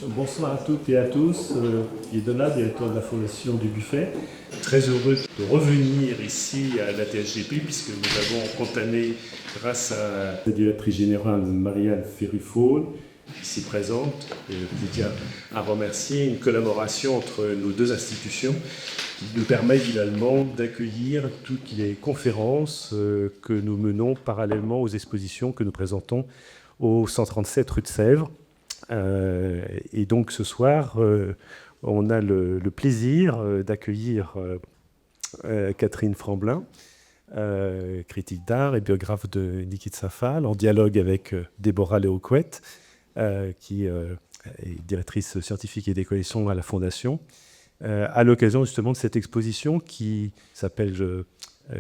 Bonsoir à toutes et à tous. Guy directeur de la Fondation du Buffet. Très heureux de revenir ici à la TSGP puisque nous avons entamé, grâce à la directrice générale Marianne Ferrufaune, ici présente, et je tiens à remercier une collaboration entre nos deux institutions qui nous permet finalement d'accueillir toutes les conférences que nous menons parallèlement aux expositions que nous présentons au 137 rue de Sèvres. Et donc ce soir, on a le plaisir d'accueillir Catherine Framblin, critique d'art et biographe de Niki Tsafal, en dialogue avec Déborah Léocouette, qui est directrice scientifique et des collections à la Fondation, à l'occasion justement de cette exposition qui s'appelle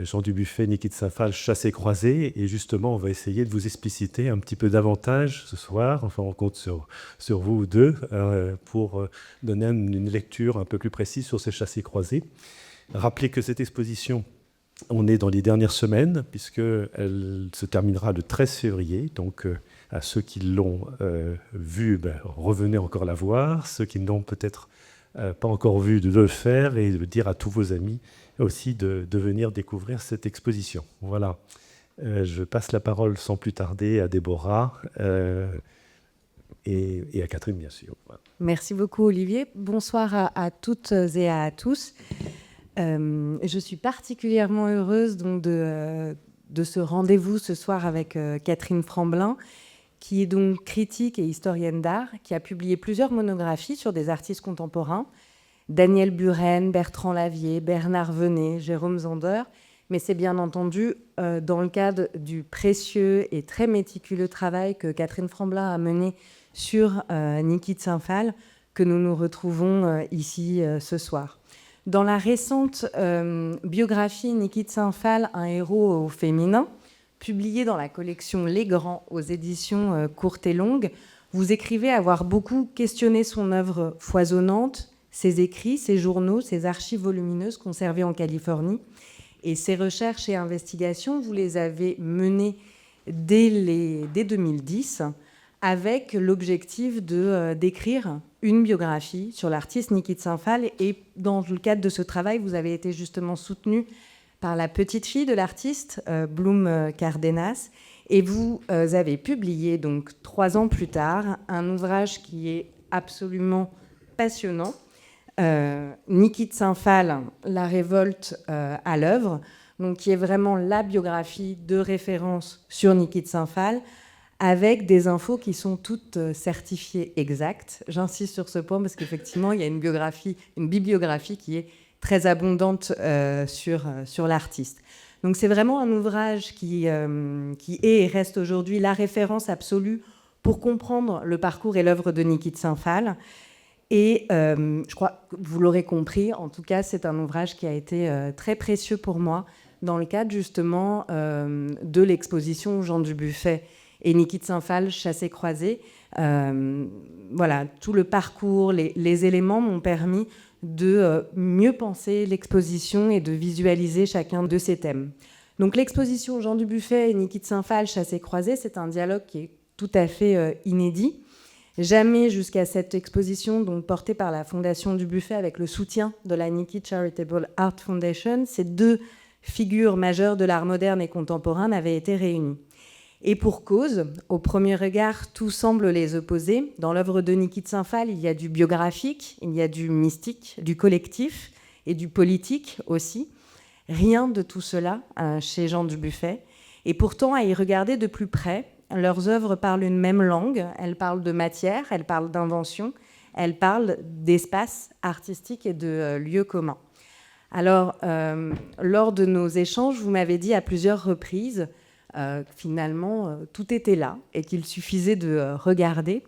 Jean Dubuffet, Niki Tsafal, Chassés croisés. Et justement, on va essayer de vous expliciter un petit peu davantage ce soir. Enfin, on compte sur vous deux pour donner une lecture un peu plus précise sur ces chassés croisés. Rappelez que cette exposition, on est dans les dernières semaines, puisqu'elle se terminera le 13 février. Donc, à ceux qui l'ont vue, revenez encore la voir. Ceux qui ne l'ont peut-être pas encore vu, de le faire et de dire à tous vos amis aussi de venir découvrir cette exposition. Voilà. Je passe la parole sans plus tarder à Déborah et à Catherine, bien sûr. Voilà. Merci beaucoup, Olivier. Bonsoir à toutes et à tous. Je suis particulièrement heureuse donc, de ce rendez-vous ce soir avec Catherine Framblin, qui est donc critique et historienne d'art, qui a publié plusieurs monographies sur des artistes contemporains, Daniel Buren, Bertrand Lavier, Bernard Venet, Jérôme Zander, mais c'est bien entendu dans le cadre du précieux et très méticuleux travail que Catherine Framblin a mené sur Niki Tsafal que nous nous retrouvons ici ce soir. Dans la récente biographie Niki Tsafal, un héros au féminin, publiée dans la collection Les Grands aux éditions Courtes et Longues, vous écrivez avoir beaucoup questionné son œuvre foisonnante, ses écrits, ses journaux, ses archives volumineuses conservées en Californie. Et ces recherches et investigations, vous les avez menées dès 2010 avec l'objectif d'écrire une biographie sur l'artiste Niki Tsafal. Et dans le cadre de ce travail, vous avez été justement soutenu par la petite fille de l'artiste, Bloom Cardenas. Et vous avez publié, donc 3 ans plus tard, un ouvrage qui est absolument passionnant, Niki Tsafal, la révolte à l'œuvre, donc qui est vraiment la biographie de référence sur Niki Tsafal, avec des infos qui sont toutes certifiées exactes. J'insiste sur ce point parce qu'effectivement, il y a une bibliographie qui est très abondante sur l'artiste. Donc c'est vraiment un ouvrage qui est et reste aujourd'hui la référence absolue pour comprendre le parcours et l'œuvre de Niki Tsafal. Et je crois que vous l'aurez compris, en tout cas, c'est un ouvrage qui a été très précieux pour moi dans le cadre justement de l'exposition Jean Dubuffet et Niki Tsafal, Chassés croisés. Voilà, tout le parcours, les éléments m'ont permis de mieux penser l'exposition et de visualiser chacun de ces thèmes. Donc l'exposition Jean Dubuffet et Niki Tsafal, Chassés croisés, c'est un dialogue qui est tout à fait inédit. Jamais jusqu'à cette exposition, donc portée par la Fondation Dubuffet avec le soutien de la Niki Charitable Art Foundation, ces 2 figures majeures de l'art moderne et contemporain n'avaient été réunies. Et pour cause, au premier regard, tout semble les opposer. Dans l'œuvre de Niki Tsafal, il y a du biographique, il y a du mystique, du collectif et du politique aussi. Rien de tout cela chez Jean Dubuffet. Et pourtant, à y regarder de plus près, leurs œuvres parlent une même langue. Elles parlent de matière, elles parlent d'invention, elles parlent d'espace artistique et de lieux communs. Alors, lors de nos échanges, vous m'avez dit à plusieurs reprises finalement, tout était là et qu'il suffisait de regarder.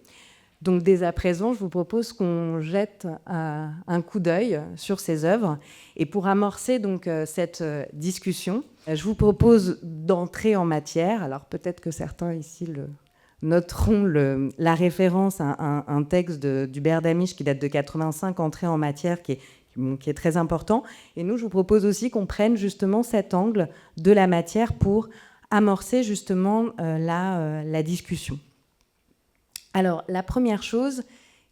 Donc, dès à présent, je vous propose qu'on jette un coup d'œil sur ces œuvres. Et pour amorcer donc cette discussion, je vous propose d'entrer en matière. Alors, peut-être que certains ici noteront la référence à un texte d'Hubert Damisch qui date de 85, Entrée en matière, qui est très important. Et nous, je vous propose aussi qu'on prenne justement cet angle de la matière pour amorcer justement la discussion. Alors, la première chose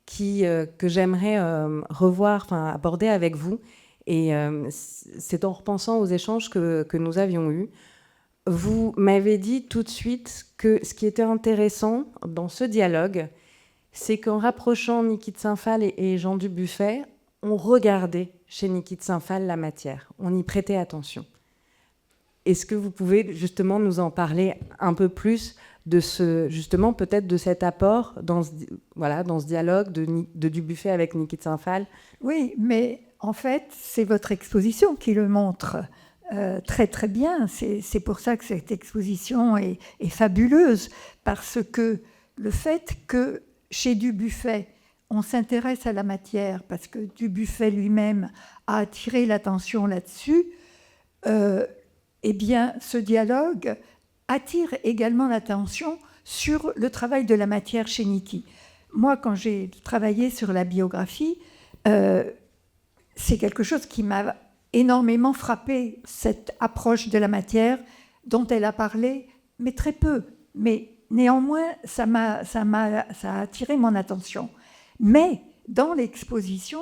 que j'aimerais aborder avec vous. Et c'est en repensant aux échanges que nous avions eus. Vous m'avez dit tout de suite que ce qui était intéressant dans ce dialogue, c'est qu'en rapprochant Niki de Saint-Phalle et Jean Dubuffet, on regardait chez Niki de Saint-Phalle la matière, on y prêtait attention. Est-ce que vous pouvez justement nous en parler un peu plus de justement peut-être de cet apport dans ce dialogue de Dubuffet avec Niki de Saint-Phalle? Oui, mais en fait, c'est votre exposition qui le montre très très bien. C'est pour ça que cette exposition est fabuleuse, parce que le fait que chez Dubuffet, on s'intéresse à la matière, parce que Dubuffet lui-même a attiré l'attention là-dessus, eh bien, ce dialogue attire également l'attention sur le travail de la matière chez Niki. Moi, quand j'ai travaillé sur la biographie, c'est quelque chose qui m'a énormément frappé, cette approche de la matière dont elle a parlé, mais très peu. Mais néanmoins, ça a attiré mon attention. Mais dans l'exposition,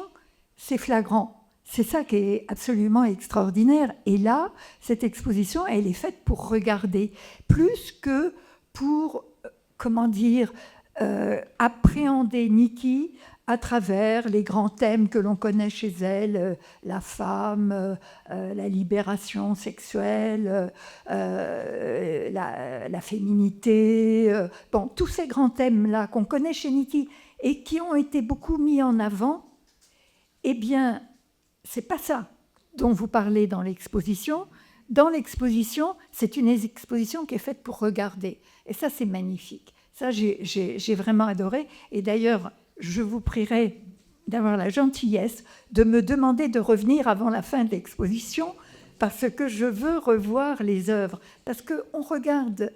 c'est flagrant. C'est ça qui est absolument extraordinaire. Et là, cette exposition, elle est faite pour regarder, plus que pour, appréhender Niki à travers les grands thèmes que l'on connaît chez elle, la femme, la libération sexuelle, la féminité, tous ces grands thèmes-là qu'on connaît chez Niki et qui ont été beaucoup mis en avant. Eh bien, c'est pas ça dont vous parlez dans l'exposition. Dans l'exposition, c'est une exposition qui est faite pour regarder. Et ça, c'est magnifique. Ça, j'ai vraiment adoré. Et d'ailleurs, je vous prierai d'avoir la gentillesse de me demander de revenir avant la fin de l'exposition, parce que je veux revoir les œuvres. Parce qu'on regarde,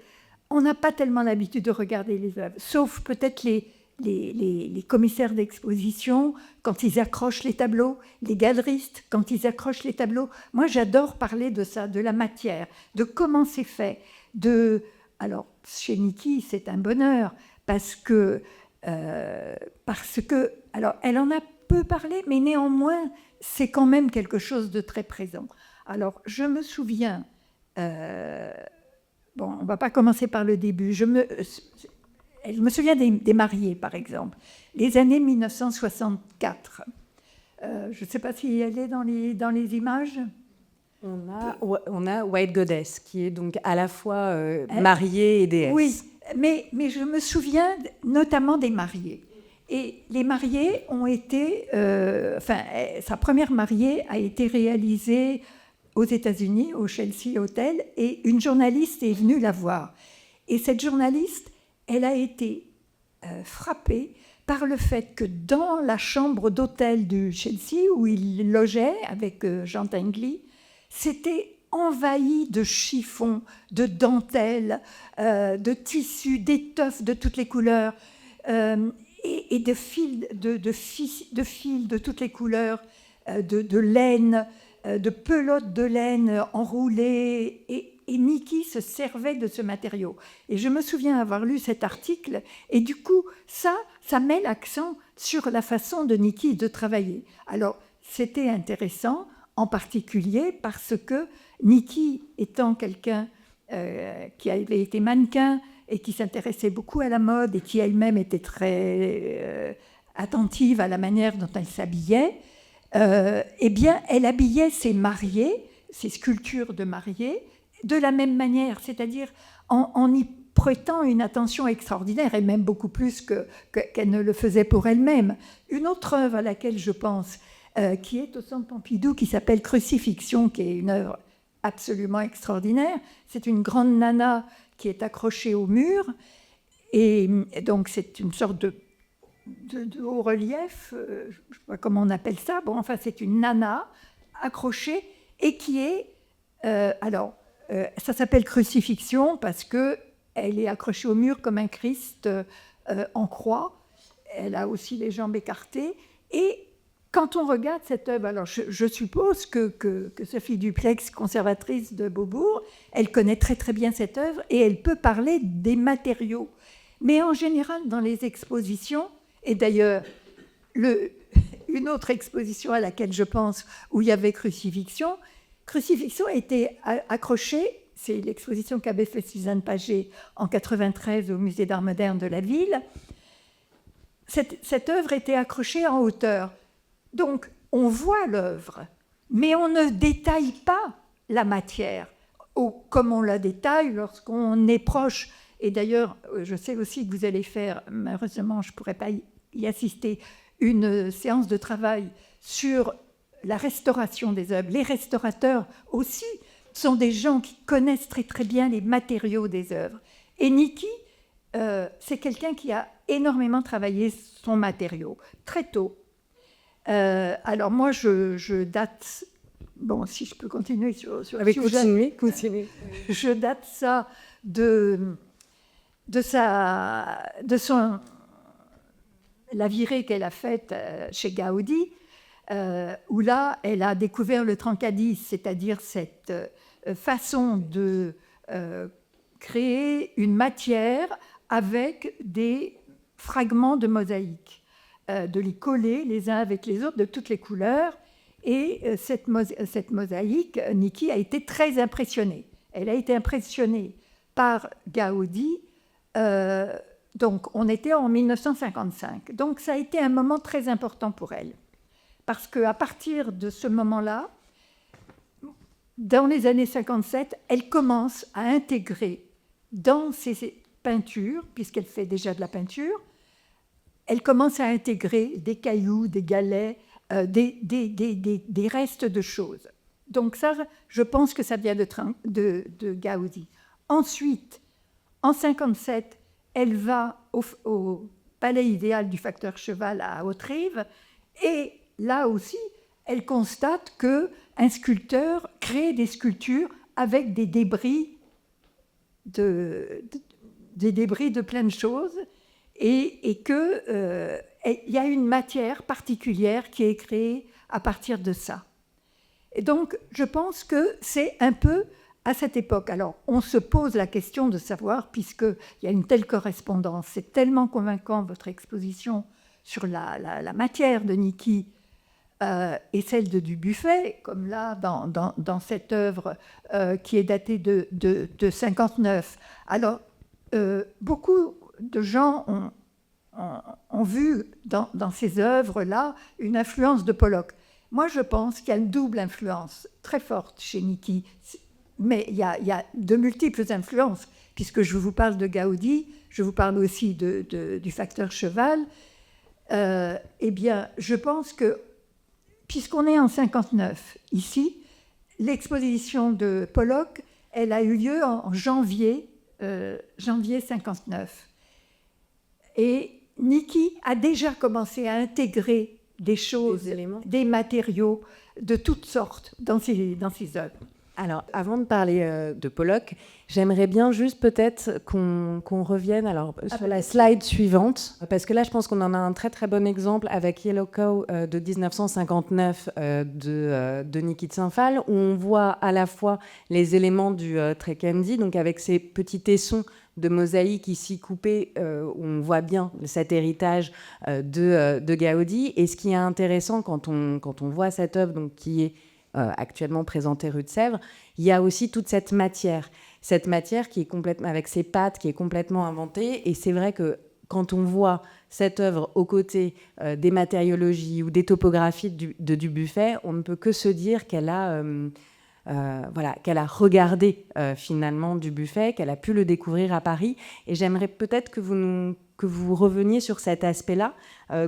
on n'a pas tellement l'habitude de regarder les œuvres, sauf peut-être les commissaires d'exposition, quand ils accrochent les tableaux, les galeristes, quand ils accrochent les tableaux. Moi, j'adore parler de ça, de la matière, de comment c'est fait. Alors, chez Niki, c'est un bonheur, parce que, alors, elle en a peu parlé, mais néanmoins, c'est quand même quelque chose de très présent. Alors, je me souviens, on ne va pas commencer par le début, je me souviens des mariés, par exemple, les années 1964. Je ne sais pas si elle est dans les images. On a White Goddess, qui est donc à la fois mariée et déesse. Oui, mais je me souviens notamment des mariés. Et les mariés ont été... sa première mariée a été réalisée aux États-Unis, au Chelsea Hotel, et une journaliste est venue la voir. Et cette journaliste, elle a été frappée par le fait que dans la chambre d'hôtel du Chelsea, où il logeait avec Jean Tinguely, c'était envahi de chiffons, de dentelles, de tissus, d'étoffes de toutes les couleurs, et de fils de toutes les couleurs, de laine, de pelotes de laine enroulées, et Niki se servait de ce matériau. Et je me souviens avoir lu cet article, et du coup, ça met l'accent sur la façon de Niki de travailler. Alors, c'était intéressant, en particulier parce que Niki, étant quelqu'un qui avait été mannequin et qui s'intéressait beaucoup à la mode et qui elle-même était très attentive à la manière dont elle s'habillait, eh bien, elle habillait ses mariés, ses sculptures de mariés, de la même manière, c'est-à-dire en y prêtant une attention extraordinaire, et même beaucoup plus qu'elle ne le faisait pour elle-même. Une autre œuvre à laquelle je pense, qui est au Centre Pompidou, qui s'appelle Crucifixion, qui est une œuvre absolument extraordinaire. C'est une grande nana qui est accrochée au mur, et donc c'est une sorte de haut-relief, je ne sais pas comment on appelle ça, c'est une nana accrochée, et qui est... ça s'appelle Crucifixion parce qu'elle est accrochée au mur comme un Christ en croix. Elle a aussi les jambes écartées, et quand on regarde cette œuvre, alors je suppose que Sophie Duplex, conservatrice de Beaubourg, elle connaît très très bien cette œuvre et elle peut parler des matériaux. Mais en général, dans les expositions, et d'ailleurs, une autre exposition à laquelle je pense, où il y avait Crucifixion. Crucifixion a été accrochée, c'est l'exposition qu'avait fait Suzanne Paget en 1993 au Musée d'Art moderne de la ville. Cette œuvre était accrochée en hauteur. Donc, on voit l'œuvre, mais on ne détaille pas la matière, comme on la détaille lorsqu'on est proche. Et d'ailleurs, je sais aussi que vous allez faire, malheureusement, je ne pourrais pas y assister, une séance de travail sur la restauration des œuvres. Les restaurateurs aussi sont des gens qui connaissent très très bien les matériaux des œuvres. Et Niki, c'est quelqu'un qui a énormément travaillé son matériau, très tôt. Alors moi, je date... Bon, si je peux continuer sur Continuez. Je date ça de la virée qu'elle a faite chez Gaudi, où là, elle a découvert le trencadis, c'est-à-dire cette façon de créer une matière avec des fragments de mosaïque, de les coller les uns avec les autres de toutes les couleurs. Et cette mosaïque, Niki a été très impressionnée. Elle a été impressionnée par Gaudi. Donc, on était en 1955. Donc, ça a été un moment très important pour elle. Parce qu'à partir de ce moment-là, dans les années 57, elle commence à intégrer dans ses peintures, puisqu'elle fait déjà de la peinture, elle commence à intégrer des cailloux, des galets, des restes de choses. Donc ça, je pense que ça vient de Gaudi. Ensuite, en 57, elle va au Palais idéal du facteur Cheval à Haute-Rive, et là aussi, elle constate qu'un sculpteur crée des sculptures avec des débris de plein de choses, et qu'il y a une matière particulière qui est créée à partir de ça. Et donc, je pense que c'est un peu à cette époque. Alors, on se pose la question de savoir, puisqu'il y a une telle correspondance, c'est tellement convaincant, votre exposition sur la matière de Niki et celle de Dubuffet, comme là, dans cette œuvre qui est datée de 59. Alors, beaucoup de gens ont vu dans ces œuvres-là une influence de Pollock. Moi, je pense qu'il y a une double influence très forte chez Niki, mais il y a de multiples influences, puisque je vous parle de Gaudi, je vous parle aussi du facteur Cheval. Eh bien, je pense que, puisqu'on est en 59 ici, l'exposition de Pollock, elle a eu lieu en janvier 59. Et Niki a déjà commencé à intégrer des choses, des matériaux de toutes sortes dans ses œuvres. Alors, avant de parler de Pollock, j'aimerais bien juste peut-être qu'on revienne sur la slide suivante, parce que là, je pense qu'on en a un très très bon exemple avec Yellow Cow de 1959 de Niki de Saint-Phal, où on voit à la fois les éléments du Trekendi, donc avec ces petits tessons de mosaïque ici coupés, où on voit bien cet héritage de Gaudi. Et ce qui est intéressant quand on voit cette œuvre, donc, qui est actuellement présentée rue de Sèvres, il y a aussi toute cette matière qui est complètement, avec ses pattes, qui est complètement inventée. Et c'est vrai que quand on voit cette œuvre aux côtés des matériologies ou des topographies de Dubuffet, on ne peut que se dire qu'elle a regardé finalement Dubuffet, qu'elle a pu le découvrir à Paris. Et j'aimerais peut-être que vous reveniez sur cet aspect-là,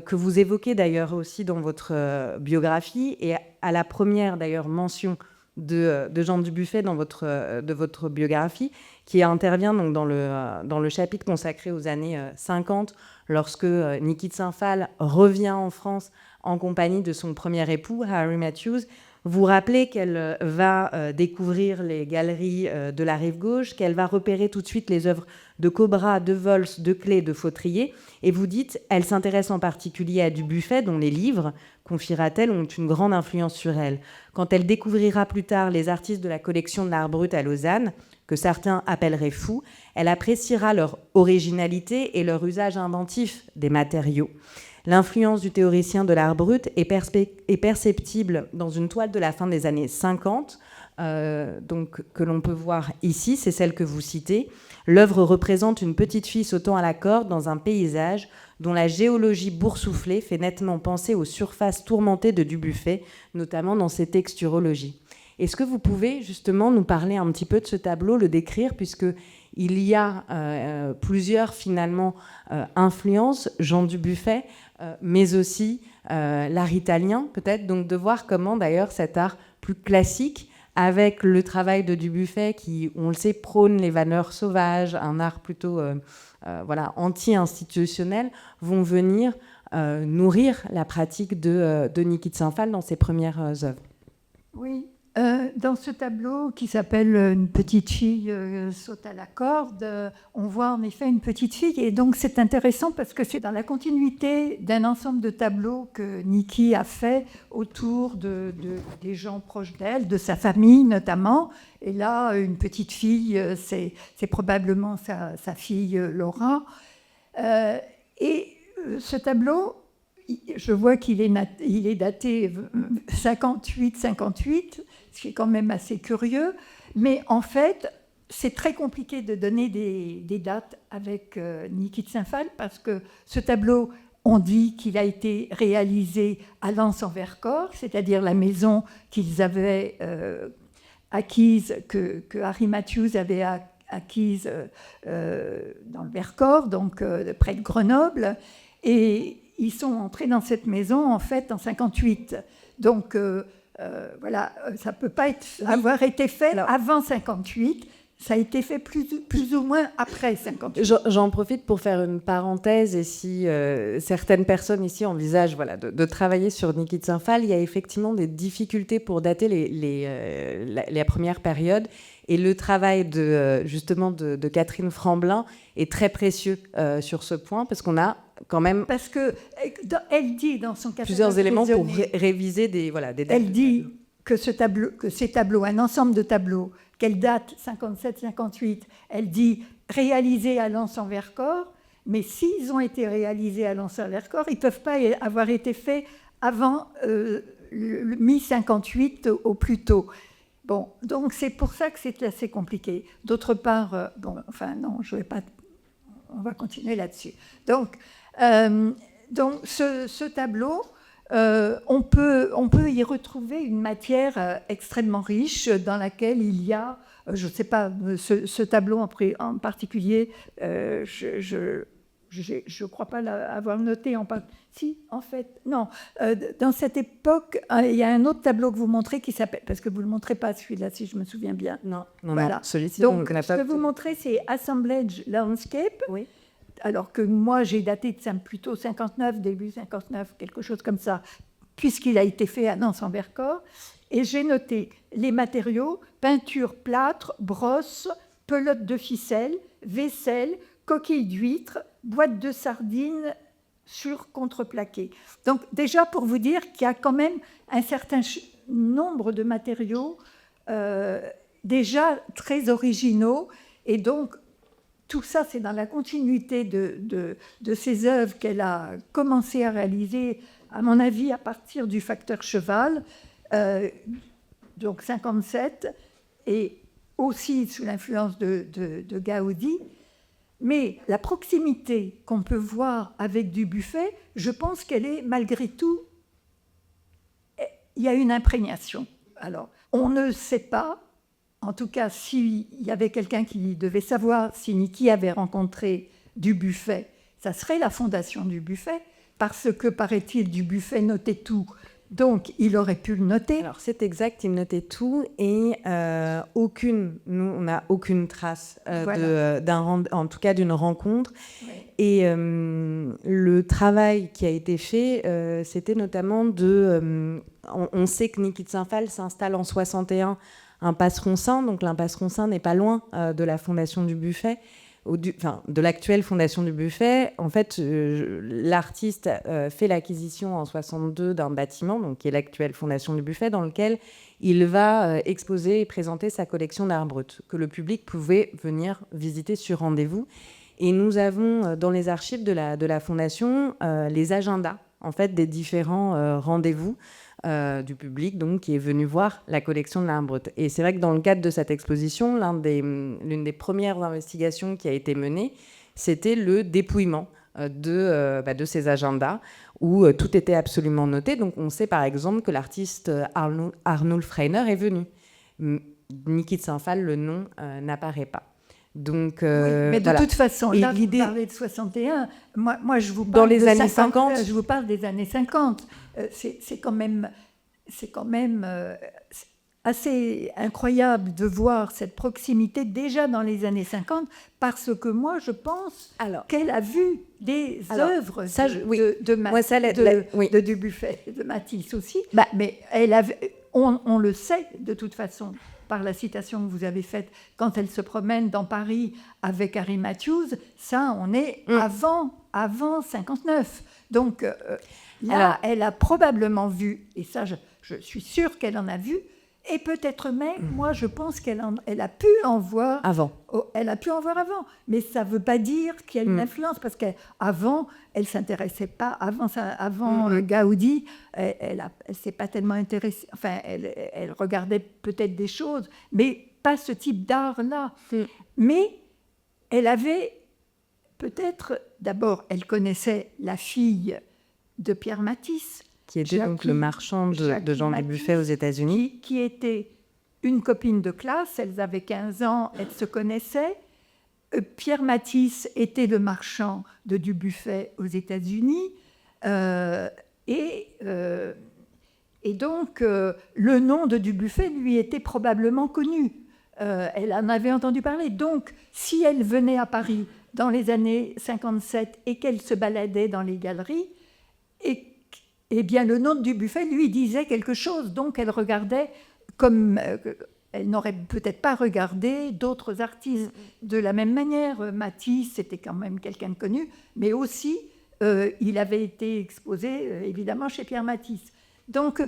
que vous évoquez d'ailleurs aussi dans votre biographie, et à la première d'ailleurs mention de Jean Dubuffet de votre biographie, qui intervient donc dans le chapitre consacré aux années 50, lorsque Niki de Saint-Phal revient en France en compagnie de son premier époux, Harry Matthews. Vous rappelez qu'elle va découvrir les galeries de la rive gauche, qu'elle va repérer tout de suite les œuvres de Cobra, de Vols, de Klee, de Fautrier. Et vous dites, elle s'intéresse en particulier à Dubuffet, dont les livres, confiera-t-elle, ont une grande influence sur elle. Quand elle découvrira plus tard les artistes de la collection de l'art brut à Lausanne, que certains appelleraient fous, elle appréciera leur originalité et leur usage inventif des matériaux. L'influence du théoricien de l'art brut est perceptible dans une toile de la fin des années 50, donc, que l'on peut voir ici, c'est celle que vous citez. L'œuvre représente une petite fille sautant à la corde dans un paysage dont la géologie boursouflée fait nettement penser aux surfaces tourmentées de Dubuffet, notamment dans ses texturologies. Est-ce que vous pouvez justement nous parler un petit peu de ce tableau, le décrire, puisqu'il y a plusieurs finalement influences, Jean Dubuffet, mais aussi l'art italien peut-être, donc de voir comment d'ailleurs cet art plus classique, avec le travail de Dubuffet qui, on le sait, prône les valeurs sauvages, un art plutôt anti-institutionnel, vont venir nourrir la pratique de Niki de Saint-Phal dans ses premières œuvres. Oui, dans ce tableau qui s'appelle « Une petite fille saute à la corde », on voit en effet une petite fille. Et donc c'est intéressant parce que c'est dans la continuité d'un ensemble de tableaux que Niki a fait autour des gens proches d'elle, de sa famille notamment. Et là, une petite fille, c'est probablement sa fille Laura. Et ce tableau, je vois qu'il est daté 58-58, ce qui est quand même assez curieux. Mais en fait, c'est très compliqué de donner des dates avec Niki de Saint-Phal parce que ce tableau, on dit qu'il a été réalisé à Lens-en-Vercors, c'est-à-dire la maison qu'ils avaient acquise, que Harry Matthews avait acquise dans le Vercors, donc près de Grenoble. Et ils sont entrés dans cette maison, en fait, en 58. Donc, voilà, ça ne peut pas avoir été fait avant 58. Ça a été fait plus ou moins après 58. J'en profite pour faire une parenthèse. Et si certaines personnes ici envisagent de travailler sur Niki de Saint-Phal, il y a effectivement des difficultés pour dater les premières périodes. Et le travail de Catherine Framblin est très précieux sur ce point, parce qu'on a quand même... Parce qu'elle dit dans son catalogue plusieurs éléments pour réviser des dates. Elle dit que ces tableaux, un ensemble de tableaux, qu'elle date 57-58, elle dit réalisés à Lens-en-Vercors, mais s'ils ont été réalisés à Lens-en-Vercors, ils ne peuvent pas avoir été faits avant mi-58 au plus tôt. Bon, donc c'est pour ça que c'est assez compliqué. D'autre part, je vais pas... On va continuer là-dessus. Donc ce tableau, on peut y retrouver une matière extrêmement riche dans laquelle il y a, je ne sais pas, ce tableau en particulier, je ne crois pas l'avoir noté Si, en fait, non. Dans cette époque, il y a un autre tableau que vous montrez qui s'appelle, parce que vous ne le montrez pas celui-là, si je me souviens bien. Non, voilà. Celui-ci, donc ce que vous montrez, c'est Assemblage Landscape. Oui. Alors que moi, j'ai daté de plutôt 59, début 59, quelque chose comme ça, puisqu'il a été fait à Lens-en-Vercors. Et j'ai noté les matériaux, peinture, plâtre, brosse, pelote de ficelle, vaisselle, coquille d'huître, boîte de sardines sur contreplaqué. Donc déjà, pour vous dire qu'il y a quand même un certain nombre de matériaux déjà très originaux. Et donc, tout ça, c'est dans la continuité de ces œuvres qu'elle a commencé à réaliser, à mon avis, à partir du facteur cheval, donc 57, et aussi sous l'influence de Gaudi. Mais la proximité qu'on peut voir avec Dubuffet, je pense qu'elle est malgré tout, il y a une imprégnation. Alors, on ne sait pas. En tout cas, s'il y avait quelqu'un qui devait savoir si Niki avait rencontré Dubuffet, ça serait la fondation Dubuffet, parce que, paraît-il, Dubuffet notait tout. Donc, il aurait pu le noter. Alors, c'est exact, il notait tout, et on n'a aucune trace en tout cas d'une rencontre. Ouais. Et le travail qui a été fait, c'était notamment on sait que Niki de Saint-Phal s'installe en 61 impasse Ronsin, donc l'impasse Ronsin n'est pas loin de la fondation Dubuffet, de l'actuelle fondation Dubuffet. En fait, l'artiste fait l'acquisition en 62 d'un bâtiment, donc qui est l'actuelle fondation Dubuffet, dans lequel il va exposer et présenter sa collection d'art brut, que le public pouvait venir visiter sur rendez-vous. Et nous avons dans les archives de la Fondation les agendas en fait, des différents rendez-vous du public donc, qui est venu voir la collection de l'art brut. Et c'est vrai que dans le cadre de cette exposition, l'une des premières investigations qui a été menée, c'était le dépouillement de ces agendas où tout était absolument noté. Donc on sait par exemple que l'artiste Arnulf Rainer est venu. Niki de Saint-Phal, le nom n'apparaît pas. Donc, oui, mais de toute façon, là, vous parlez de 61. Moi, je vous parle dans les années 50. Je vous parle des années 50. C'est quand même assez incroyable de voir cette proximité déjà dans les années 50, parce que moi, je pense qu'elle a vu des œuvres de Dubuffet, de Matisse aussi. Mais on le sait de toute façon, par la citation que vous avez faite, quand elle se promène dans Paris avec Harry Matthews, ça, on est avant 59. Donc là, elle a probablement vu, et ça, je suis sûre qu'elle en a vu, et peut-être même, moi, je pense qu'elle a pu en voir avant. Elle a pu en voir avant, mais ça ne veut pas dire qu'il y a une influence, parce qu'avant, elle ne s'intéressait pas. Avant Gaudi, elle ne s'est pas tellement intéressée. Enfin, elle regardait peut-être des choses, mais pas ce type d'art-là. Mais elle avait peut-être, d'abord, elle connaissait la fille de Pierre Matisse, qui était donc le marchand de Jean Dubuffet aux États-Unis. Qui était une copine de classe, elles avaient 15 ans, elles se connaissaient. Pierre Matisse était le marchand de Dubuffet aux États-Unis. Et donc, le nom de Dubuffet lui était probablement connu. Elle en avait entendu parler. Donc, si elle venait à Paris dans les années 57 et qu'elle se baladait dans les galeries, eh bien, le nom de Dubuffet lui disait quelque chose. Donc, elle regardait comme... elle n'aurait peut-être pas regardé d'autres artistes de la même manière. Matisse, c'était quand même quelqu'un de connu, mais aussi, il avait été exposé, évidemment, chez Pierre Matisse. Donc,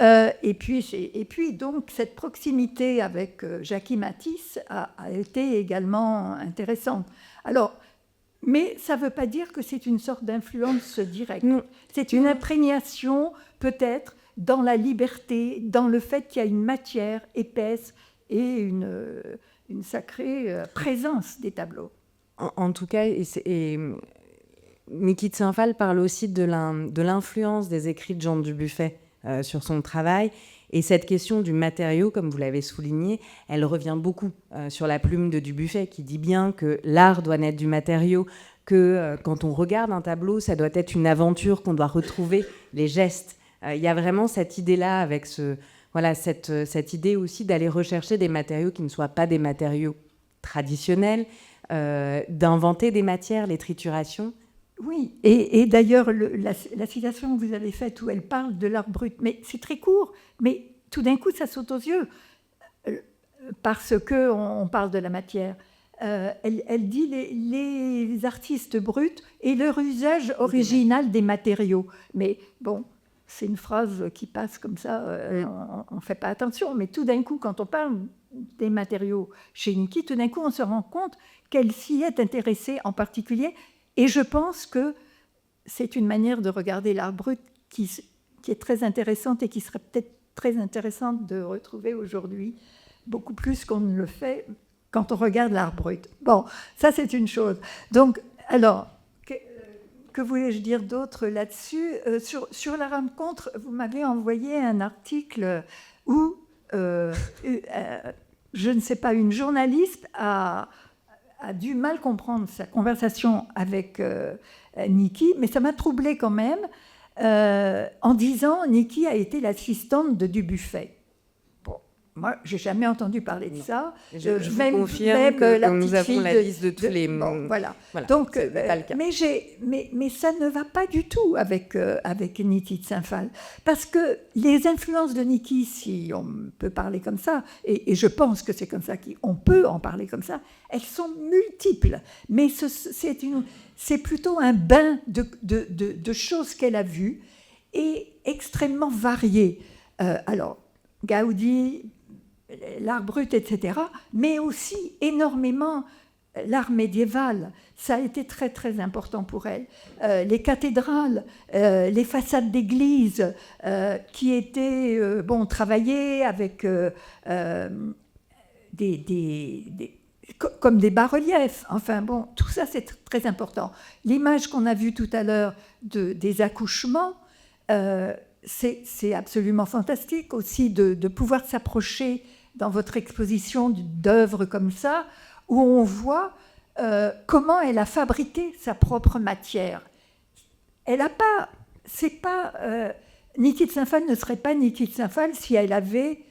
et puis, donc, cette proximité avec Jackie Matisse a été également intéressante. Alors, mais ça ne veut pas dire que c'est une sorte d'influence directe. C'est une imprégnation, peut-être, dans la liberté, dans le fait qu'il y a une matière épaisse et une sacrée présence des tableaux. En tout cas, Niki de Saint-Phal parle aussi de l'influence des écrits de Jean Dubuffet sur son travail. Et cette question du matériau, comme vous l'avez souligné, elle revient beaucoup sur la plume de Dubuffet, qui dit bien que l'art doit naître du matériau, que quand on regarde un tableau, ça doit être une aventure, qu'on doit retrouver les gestes. Il y a vraiment cette idée-là, avec cette idée aussi d'aller rechercher des matériaux qui ne soient pas des matériaux traditionnels, d'inventer des matières, les triturations. Oui, et d'ailleurs, la citation que vous avez faite où elle parle de l'art brut, mais c'est très court, mais tout d'un coup, ça saute aux yeux, parce qu'on parle de la matière. Elle dit les artistes bruts et leur usage original des matériaux. Mais bon, c'est une phrase qui passe comme ça, on ne fait pas attention, mais tout d'un coup, quand on parle des matériaux chez Niki, tout d'un coup, on se rend compte qu'elle s'y est intéressée en particulier. Et je pense que c'est une manière de regarder l'art brut qui est très intéressante et qui serait peut-être très intéressante de retrouver aujourd'hui, beaucoup plus qu'on ne le fait quand on regarde l'art brut. Bon, ça c'est une chose. Donc, alors, que voulais-je dire d'autre là-dessus ? Sur la rencontre, vous m'avez envoyé un article où, je ne sais pas, une journaliste a dû mal comprendre sa conversation avec Niki, mais ça m'a troublée quand même, en disant Niki a été l'assistante de Dubuffet. Bon, moi, j'ai jamais entendu parler de ça. Je vous confirme que nous avons la liste de tous les... Bon, voilà. Donc, pas le cas. Mais ça ne va pas du tout avec Niki de Saint-Phal. Parce que les influences de Niki, si on peut parler comme ça, et je pense que c'est comme ça qu'on peut en parler comme ça, elles sont multiples. Mais c'est plutôt un bain de choses qu'elle a vues et extrêmement variées. Alors, Gaudi, l'art brut, etc., mais aussi énormément l'art médiéval, ça a été très très important pour elle. Les cathédrales, les façades d'églises qui étaient travaillées avec comme des bas-reliefs. Enfin bon, tout ça c'est très important. L'image qu'on a vue tout à l'heure des accouchements, c'est absolument fantastique aussi de pouvoir s'approcher dans votre exposition d'œuvres comme ça, où on voit comment elle a fabriqué sa propre matière. Elle n'a pas, Niki de Saint-Phal ne serait pas Niki de Saint-Phal si elle avait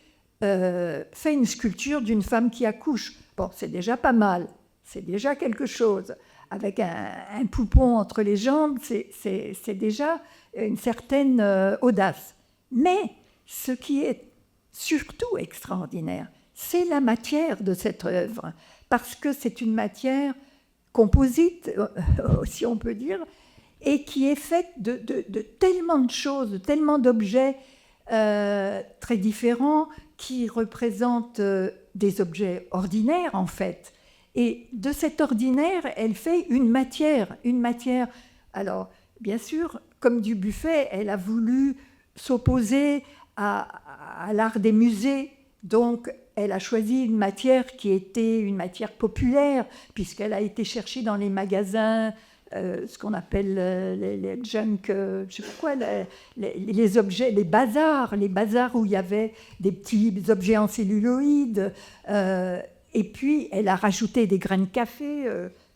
fait une sculpture d'une femme qui accouche. Bon, c'est déjà pas mal, c'est déjà quelque chose. Avec un poupon entre les jambes, c'est déjà une certaine audace. Mais ce qui est surtout extraordinaire, c'est la matière de cette œuvre, parce que c'est une matière composite, si on peut dire, et qui est faite de tellement de choses, de tellement d'objets très différents, qui représentent des objets ordinaires, en fait. Et de cet ordinaire, elle fait une matière. Alors, bien sûr, comme Dubuffet, elle a voulu s'opposer à l'art des musées. Donc, elle a choisi une matière qui était une matière populaire, puisqu'elle a été chercher dans les magasins, ce qu'on appelle les junk, je sais pas quoi, les objets, les bazars où il y avait des petits objets en celluloïd. Et puis, elle a rajouté des grains de café.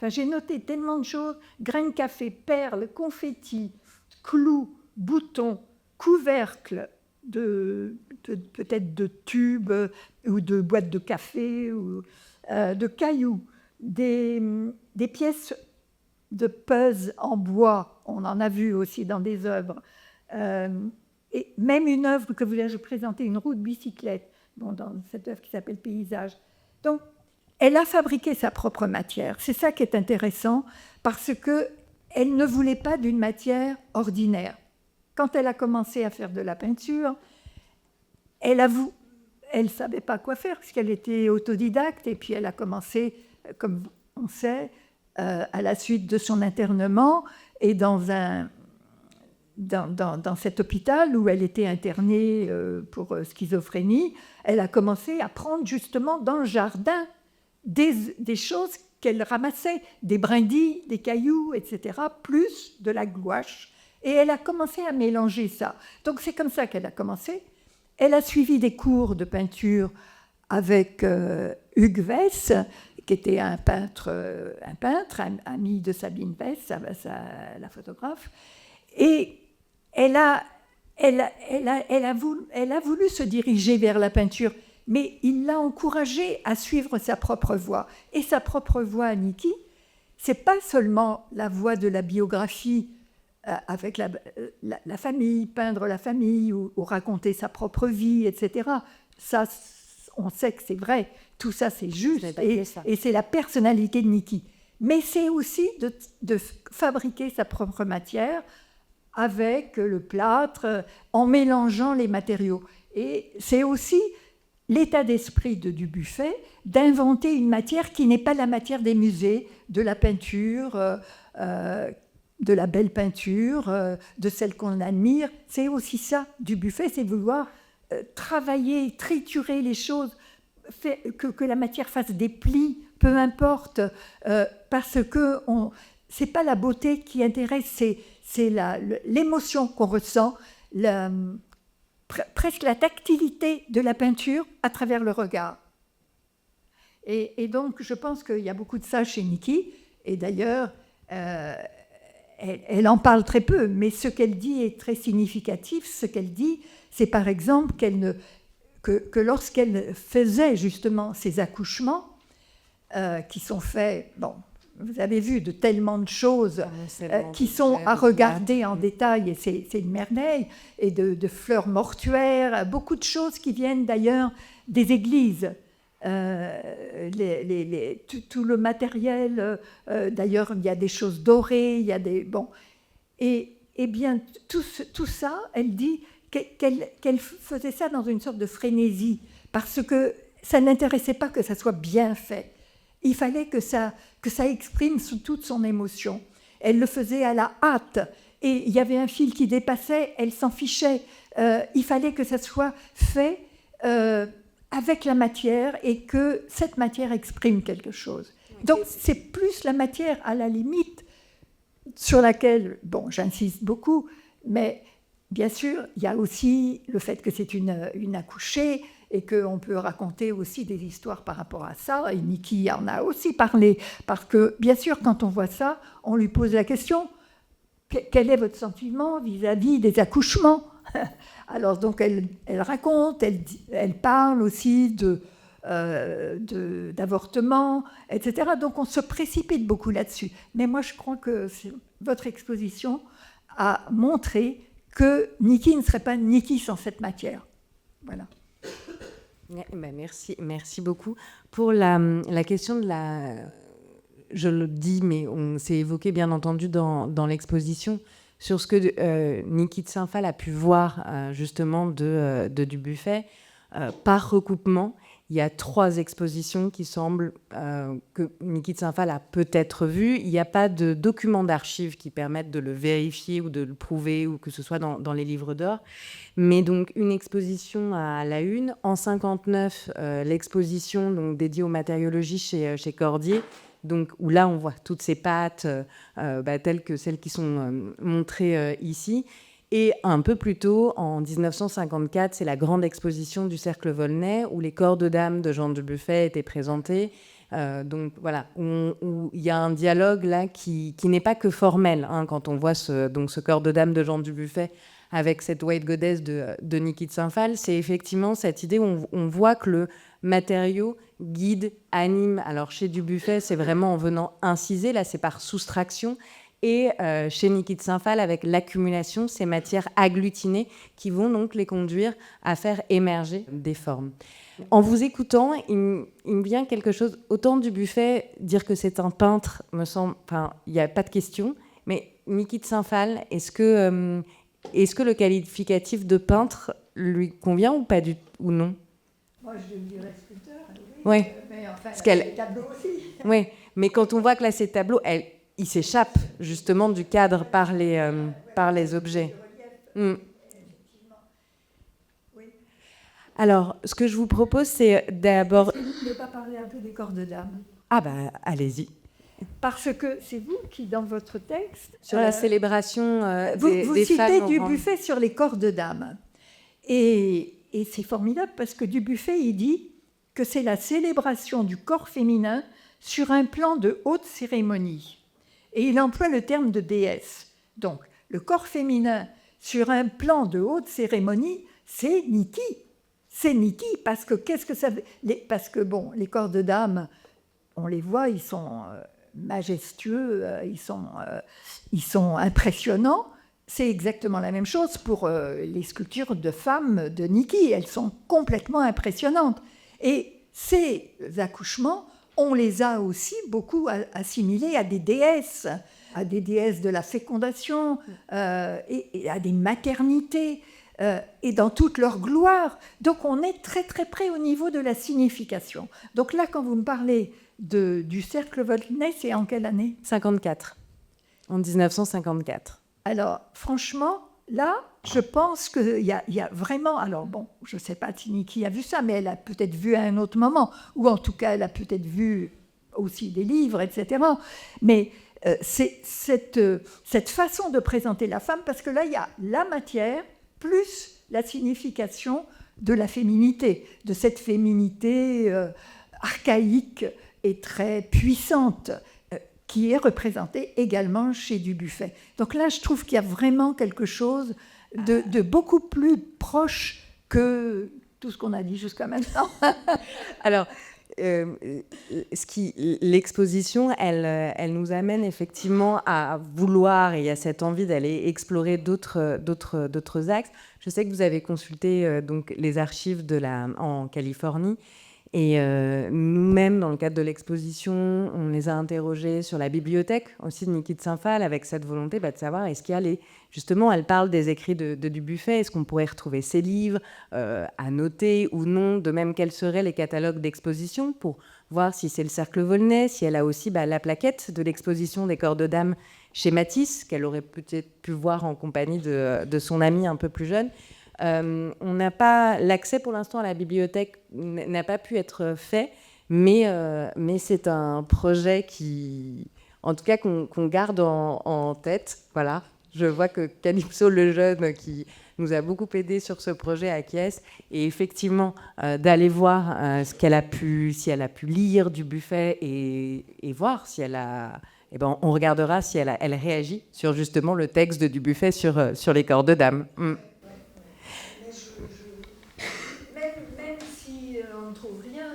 J'ai noté tellement de choses. Grains de café, perles, confettis, clous, boutons, couvercles, peut-être de tubes ou de boîtes de café, ou de cailloux, des pièces de puzzle en bois. On en a vu aussi dans des œuvres. Et même une œuvre que je présentais, une roue de bicyclette, dans cette œuvre qui s'appelle Paysage. Donc, elle a fabriqué sa propre matière. C'est ça qui est intéressant, parce qu'elle ne voulait pas d'une matière ordinaire. Quand elle a commencé à faire de la peinture, elle ne savait pas quoi faire, puisqu'elle était autodidacte, et puis elle a commencé, comme on sait, à la suite de son internement, et dans cet hôpital où elle était internée pour schizophrénie, elle a commencé à prendre justement dans le jardin des choses qu'elle ramassait, des brindilles, des cailloux, etc., plus de la gouache. Et elle a commencé à mélanger ça. Donc c'est comme ça qu'elle a commencé. Elle a suivi des cours de peinture avec Hugues Wess, qui était un peintre, ami de Sabine Wess, la photographe. Et elle a voulu se diriger vers la peinture, mais il l'a encouragée à suivre sa propre voie. Et sa propre voie à Niki, c'est pas seulement la voie de la biographie avec la famille, peindre la famille ou raconter sa propre vie, etc. Ça, on sait que c'est vrai. Tout ça, c'est juste. Et c'est la personnalité de Niki. Mais c'est aussi de fabriquer sa propre matière avec le plâtre, en mélangeant les matériaux. Et c'est aussi l'état d'esprit de Dubuffet d'inventer une matière qui n'est pas la matière des musées, de la peinture, de la belle peinture, de celle qu'on admire. C'est aussi ça, Dubuffet, c'est vouloir travailler, triturer les choses, que la matière fasse des plis, peu importe, parce que c'est pas la beauté qui intéresse, c'est l'émotion qu'on ressent, presque la tactilité de la peinture à travers le regard. Et donc, je pense qu'il y a beaucoup de ça chez Niki, et d'ailleurs, elle en parle très peu, mais ce qu'elle dit est très significatif. Ce qu'elle dit, c'est par exemple que lorsqu'elle faisait justement ces accouchements, qui sont faits, vous avez vu, de tellement de choses qui sont à regarder en détail, et c'est une merveille, et de fleurs mortuaires, beaucoup de choses qui viennent d'ailleurs des églises. Tout le matériel, d'ailleurs il y a des choses dorées, il y a des... Et bien tout ça, elle dit qu'elle faisait ça dans une sorte de frénésie, parce que ça n'intéressait pas que ça soit bien fait. il fallait que ça exprime toute son émotion. Elle le faisait à la hâte, et il y avait un fil qui dépassait, elle s'en fichait. Il fallait que ça soit fait avec la matière et que cette matière exprime quelque chose. Donc c'est plus la matière, à la limite, sur laquelle, bon, j'insiste beaucoup, mais bien sûr, il y a aussi le fait que c'est une accouchée et qu'on peut raconter aussi des histoires par rapport à ça. Et Niki en a aussi parlé, parce que, bien sûr, quand on voit ça, on lui pose la question, quel est votre sentiment vis-à-vis des accouchements? Alors, donc, elle raconte, elle parle aussi d'avortement, etc. Donc, on se précipite beaucoup là-dessus. Mais moi, je crois que votre exposition a montré que Niki ne serait pas Niki sans cette matière. Voilà. Ben merci beaucoup. Pour la question de la... Je le dis, mais on s'est évoqué bien entendu dans l'exposition, sur ce que Niki de Saint-Phal a pu voir justement de Dubuffet. Par recoupement, il y a 3 expositions qui semblent que Niki de Saint-Phal a peut-être vues. Il n'y a pas de documents d'archives qui permettent de le vérifier ou de le prouver, ou que ce soit dans les livres d'or. Mais donc une exposition à la une. En 59, l'exposition donc, dédiée aux matériologies chez Cordier, donc, où là on voit toutes ces pattes telles que celles qui sont montrées ici. Et un peu plus tôt, en 1954, c'est la grande exposition du Cercle Volnay, où les corps de dames de Jean Dubuffet étaient présentés. Donc voilà, où il y a un dialogue là qui n'est pas que formel, hein, quand on voit ce corps de dame de Jean Dubuffet avec cette White Goddess de Niki de Saint-Phal. C'est effectivement cette idée où on voit que le matériau guide, anime. Alors chez Dubuffet, c'est vraiment en venant inciser, là c'est par soustraction. Et chez Niki de Saint-Phal, avec l'accumulation, ces matières agglutinées qui vont donc les conduire à faire émerger des formes. En vous écoutant, il me vient quelque chose. Autant Dubuffet, dire que c'est un peintre, me semble, enfin, il n'y a pas de question. Mais Niki de Saint-Phal, est-ce que le qualificatif de peintre lui convient ou pas ou non? Moi, je dirais sculpteur. Oui. Mais enfin, parce qu'elle... tableaux aussi. Oui, mais quand on voit que là, ces tableaux, ils s'échappent justement du cadre par les objets. Alors, ce que je vous propose, c'est d'abord... Ne pas parler un peu des corps de dames. Ah ben, allez-y. Parce que c'est vous qui, dans votre texte... Sur la célébration des femmes... Vous citez Dubuffet sur les corps de dames. Et c'est formidable parce que Dubuffet, il dit que c'est la célébration du corps féminin sur un plan de haute cérémonie. Et il emploie le terme de déesse. Donc, le corps féminin sur un plan de haute cérémonie, c'est Niki. C'est Niki, parce que qu'est-ce que ça veut... Parce que, bon, les corps de dames, on les voit, ils sont majestueux, ils sont impressionnants. C'est exactement la même chose pour les sculptures de femmes de Niki. Elles sont complètement impressionnantes. Et ces accouchements, on les a aussi beaucoup assimilés à des déesses de la fécondation et à des maternités, et dans toute leur gloire. Donc on est très très près au niveau de la signification. Donc là, quand vous me parlez du Cercle Volnay, c'est en quelle année ? 54. En 1954. Alors, franchement, là, je pense qu'il y a vraiment... Alors bon, je ne sais pas si Niki a vu ça, mais elle a peut-être vu à un autre moment, ou en tout cas, elle a peut-être vu aussi des livres, etc. Mais c'est cette façon de présenter la femme, parce que là, il y a la matière plus la signification de la féminité, de cette féminité archaïque et très puissante, qui est représentée également chez Dubuffet. Donc là, je trouve qu'il y a vraiment quelque chose de beaucoup plus proche que tout ce qu'on a dit jusqu'à maintenant. Alors, l'exposition, elle nous amène effectivement à vouloir, et à cette envie d'aller explorer d'autres axes. Je sais que vous avez consulté donc les archives en Californie. Et nous-mêmes, dans le cadre de l'exposition, on les a interrogés sur la bibliothèque aussi de Niki de Saint-Phal, avec cette volonté de savoir est-ce qu'il y a les justement, elle parle des écrits de Dubuffet. Est-ce qu'on pourrait retrouver ses livres à noter ou non? De même, quels seraient les catalogues d'exposition pour voir si c'est le Cercle Volney, si elle a aussi la plaquette de l'exposition des corps de dames chez Matisse, qu'elle aurait peut-être pu voir en compagnie de son amie un peu plus jeune. On n'a pas l'accès pour l'instant à la bibliothèque, n'a pas pu être fait, mais c'est un projet qui, en tout cas, qu'on garde en tête. Voilà. Je vois que Calypso le jeune, qui nous a beaucoup aidé sur ce projet, acquiesce, et effectivement d'aller voir ce qu'elle a pu, si elle a pu lire Dubuffet et voir si elle a. Eh ben, on regardera si elle réagit sur justement le texte de Dubuffet sur les corps de dames. Même si on ne trouve rien,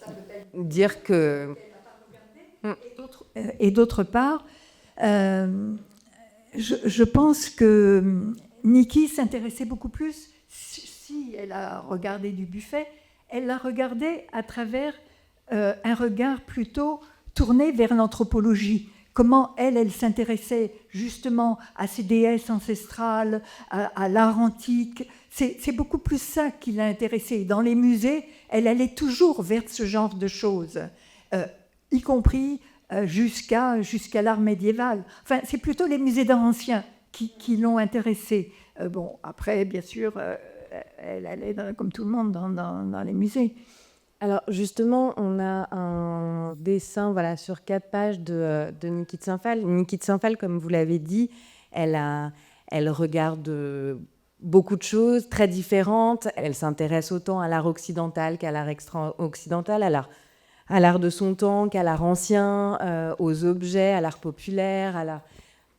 ça ne veut pas dire que... Et d'autre part, je pense que Niki s'intéressait beaucoup plus, si elle a regardé Dubuffet, elle l'a regardé à travers un regard plutôt tourné vers l'anthropologie. Comment elle s'intéressait justement à ces déesses ancestrales, à l'art antique. C'est beaucoup plus ça qui l'a intéressée. Dans les musées, elle allait toujours vers ce genre de choses, y compris jusqu'à l'art médiéval. Enfin, c'est plutôt les musées d'art ancien qui l'ont intéressée. Bon, après, bien sûr, elle allait, comme tout le monde, dans les musées. Alors justement, on a un dessin sur 4 pages de Niki de Saint-Phal. Niki de Saint-Phal, comme vous l'avez dit, elle regarde beaucoup de choses très différentes. Elle s'intéresse autant à l'art occidental qu'à l'art extra-occidental, à l'art de son temps qu'à l'art ancien, aux objets, à l'art populaire,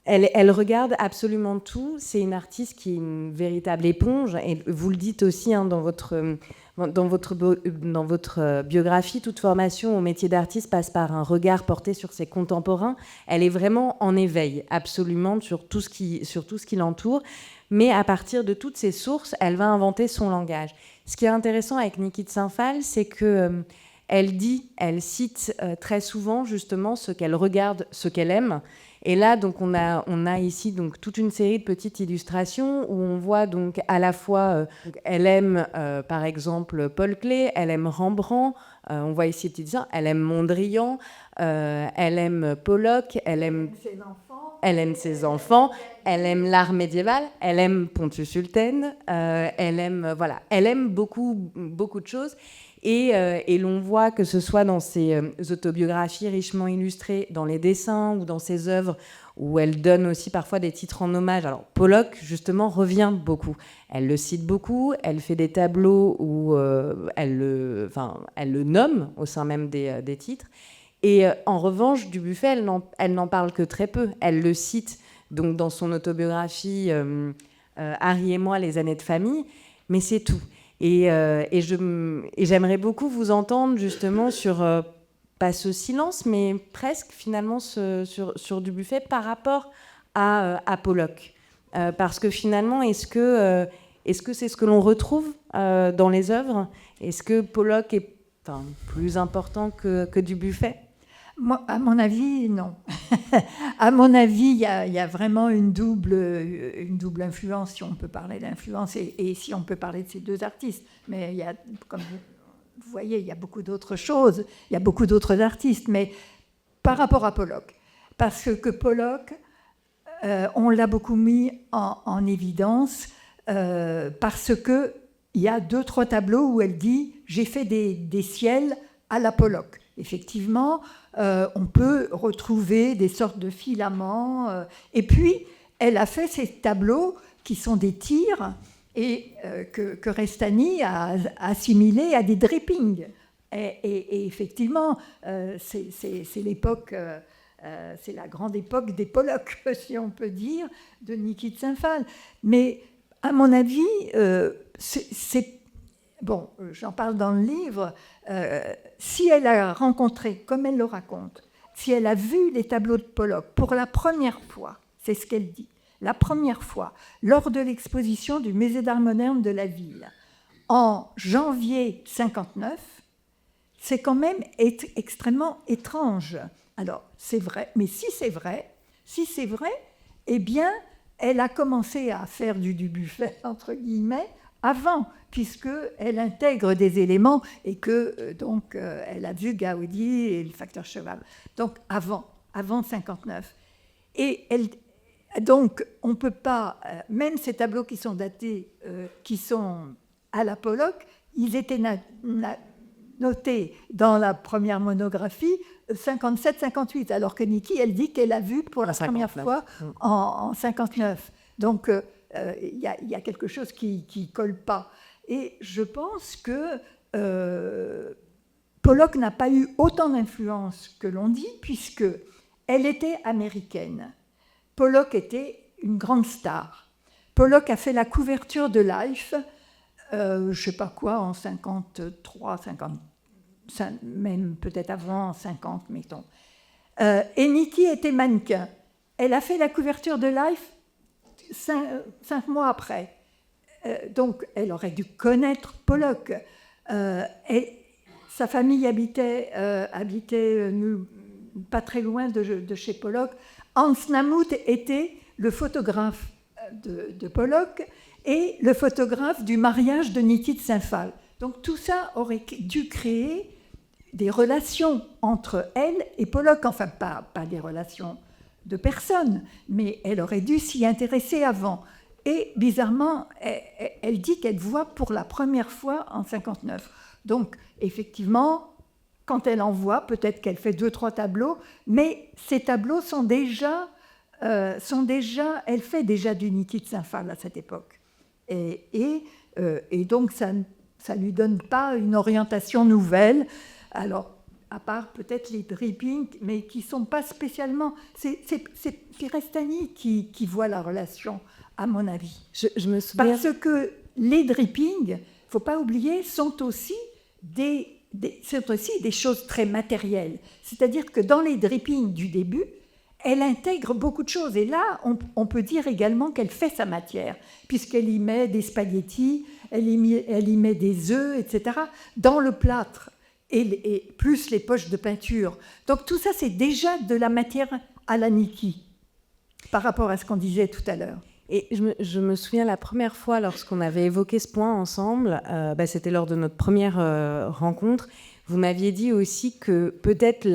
Elle regarde absolument tout. C'est une artiste qui est une véritable éponge. Et vous le dites aussi dans votre biographie, toute formation au métier d'artiste passe par un regard porté sur ses contemporains. Elle est vraiment en éveil, absolument, sur tout ce qui l'entoure. Mais à partir de toutes ces sources, elle va inventer son langage. Ce qui est intéressant avec Niki de Saint-Phal, c'est que elle cite très souvent justement ce qu'elle regarde, ce qu'elle aime. Et là, donc, on a ici donc, toute une série de petites illustrations où on voit donc, à la fois, elle aime par exemple Paul Klee, elle aime Rembrandt, on voit ici, elle aime Mondrian, elle aime Pollock, elle aime ses enfants, elle aime l'art médiéval, elle aime Pontius Hulten, elle aime beaucoup, beaucoup de choses. Et l'on voit que ce soit dans ses autobiographies richement illustrées, dans les dessins ou dans ses œuvres, où elle donne aussi parfois des titres en hommage. Alors Pollock, justement, revient beaucoup. Elle le cite beaucoup, elle fait des tableaux où elle le nomme au sein même des titres. Et en revanche, Dubuffet, elle n'en parle que très peu. Elle le cite donc, dans son autobiographie Harry et moi, les années de famille, mais c'est tout. Et j'aimerais beaucoup vous entendre justement sur, pas ce silence, mais presque finalement sur Dubuffet par rapport à Pollock. Parce que finalement, est-ce que c'est ce que l'on retrouve dans les œuvres? Est-ce que Pollock est plus important que Dubuffet? Moi, à mon avis, non. À mon avis, il y a vraiment une double influence, si on peut parler d'influence, et si on peut parler de ces deux artistes. Mais il y a, comme vous voyez, il y a beaucoup d'autres choses, il y a beaucoup d'autres artistes. Mais par rapport à Pollock, parce que Pollock, on l'a beaucoup mis en évidence, parce qu'il y a 2-3 tableaux où elle dit « j'ai fait des ciels à la Pollock ». Effectivement, on peut retrouver des sortes de filaments. Et puis, elle a fait ces tableaux qui sont des tirs et que Restani a assimilés à des drippings. Et effectivement, c'est l'époque, c'est la grande époque des Pollock, si on peut dire, de Niki de Saint-Phal. Mais à mon avis, bon, j'en parle dans le livre, si elle a rencontré, comme elle le raconte, si elle a vu les tableaux de Pollock pour la première fois, c'est ce qu'elle dit, la première fois, lors de l'exposition du Musée d'Art moderne de la ville, en janvier 59, c'est quand même extrêmement étrange. Alors, c'est vrai, mais si c'est vrai, eh bien, elle a commencé à faire du Dubuffet, entre guillemets, avant, puisqu'elle intègre des éléments et que, donc, elle a vu Gaudi et le facteur cheval. Donc, avant 59. Et donc, on ne peut pas, même ces tableaux qui sont datés, qui sont à la Pollock, ils étaient notés dans la première monographie 57-58, alors que Niki, elle dit qu'elle a vu pour la première fois en 59. Donc, il y a quelque chose qui ne colle pas. Et je pense que Pollock n'a pas eu autant d'influence que l'on dit, puisqu'elle était américaine. Pollock était une grande star. Pollock a fait la couverture de Life, je ne sais pas quoi, en 53, 55, même peut-être avant, 50, mettons. Et Niki était mannequin. Elle a fait la couverture de Life 5 mois après. Donc, elle aurait dû connaître Pollock. Et sa famille habitait pas très loin de chez Pollock. Hans Namuth était le photographe de Pollock et le photographe du mariage de Niki de Saint-Phal. Donc tout ça aurait dû créer des relations entre elle et Pollock, enfin pas des relations de personnes, mais elle aurait dû s'y intéresser avant. Et bizarrement, elle dit qu'elle voit pour la première fois en 59. Donc effectivement, quand elle en voit, peut-être qu'elle fait 2-3 tableaux, mais ces tableaux sont déjà, elle fait déjà du Niki de Saint-Phal à cette époque. Et donc ça ne lui donne pas une orientation nouvelle. Alors, à part peut-être les drippings, mais qui ne sont pas spécialement... C'est Pirestany qui voit la relation, à mon avis. Je me souviens... Parce que les drippings, il ne faut pas oublier, sont aussi des choses très matérielles. C'est-à-dire que dans les drippings du début, elle intègre beaucoup de choses. Et là, on peut dire également qu'elle fait sa matière, puisqu'elle y met des spaghettis, elle y met des œufs, etc., dans le plâtre, et plus les poches de peinture. Donc tout ça, c'est déjà de la matière à la Niki, par rapport à ce qu'on disait tout à l'heure. Et je me souviens la première fois, lorsqu'on avait évoqué ce point ensemble, c'était lors de notre première rencontre, vous m'aviez dit aussi que peut-être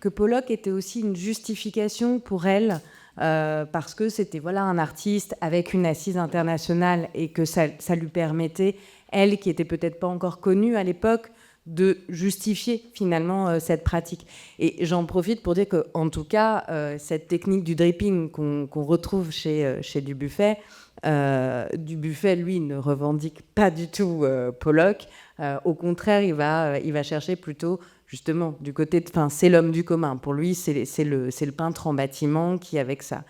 que Pollock était aussi une justification pour elle, parce que c'était un artiste avec une assise internationale et que ça lui permettait, elle qui était peut-être pas encore connue à l'époque, de justifier finalement cette pratique. Et j'en profite pour dire qu'en tout cas, cette technique du dripping qu'on retrouve chez Dubuffet, lui, ne revendique pas du tout Pollock. Au contraire, il va chercher plutôt, justement, du côté c'est l'homme du commun. Pour lui, c'est le peintre en bâtiment qui, avec sa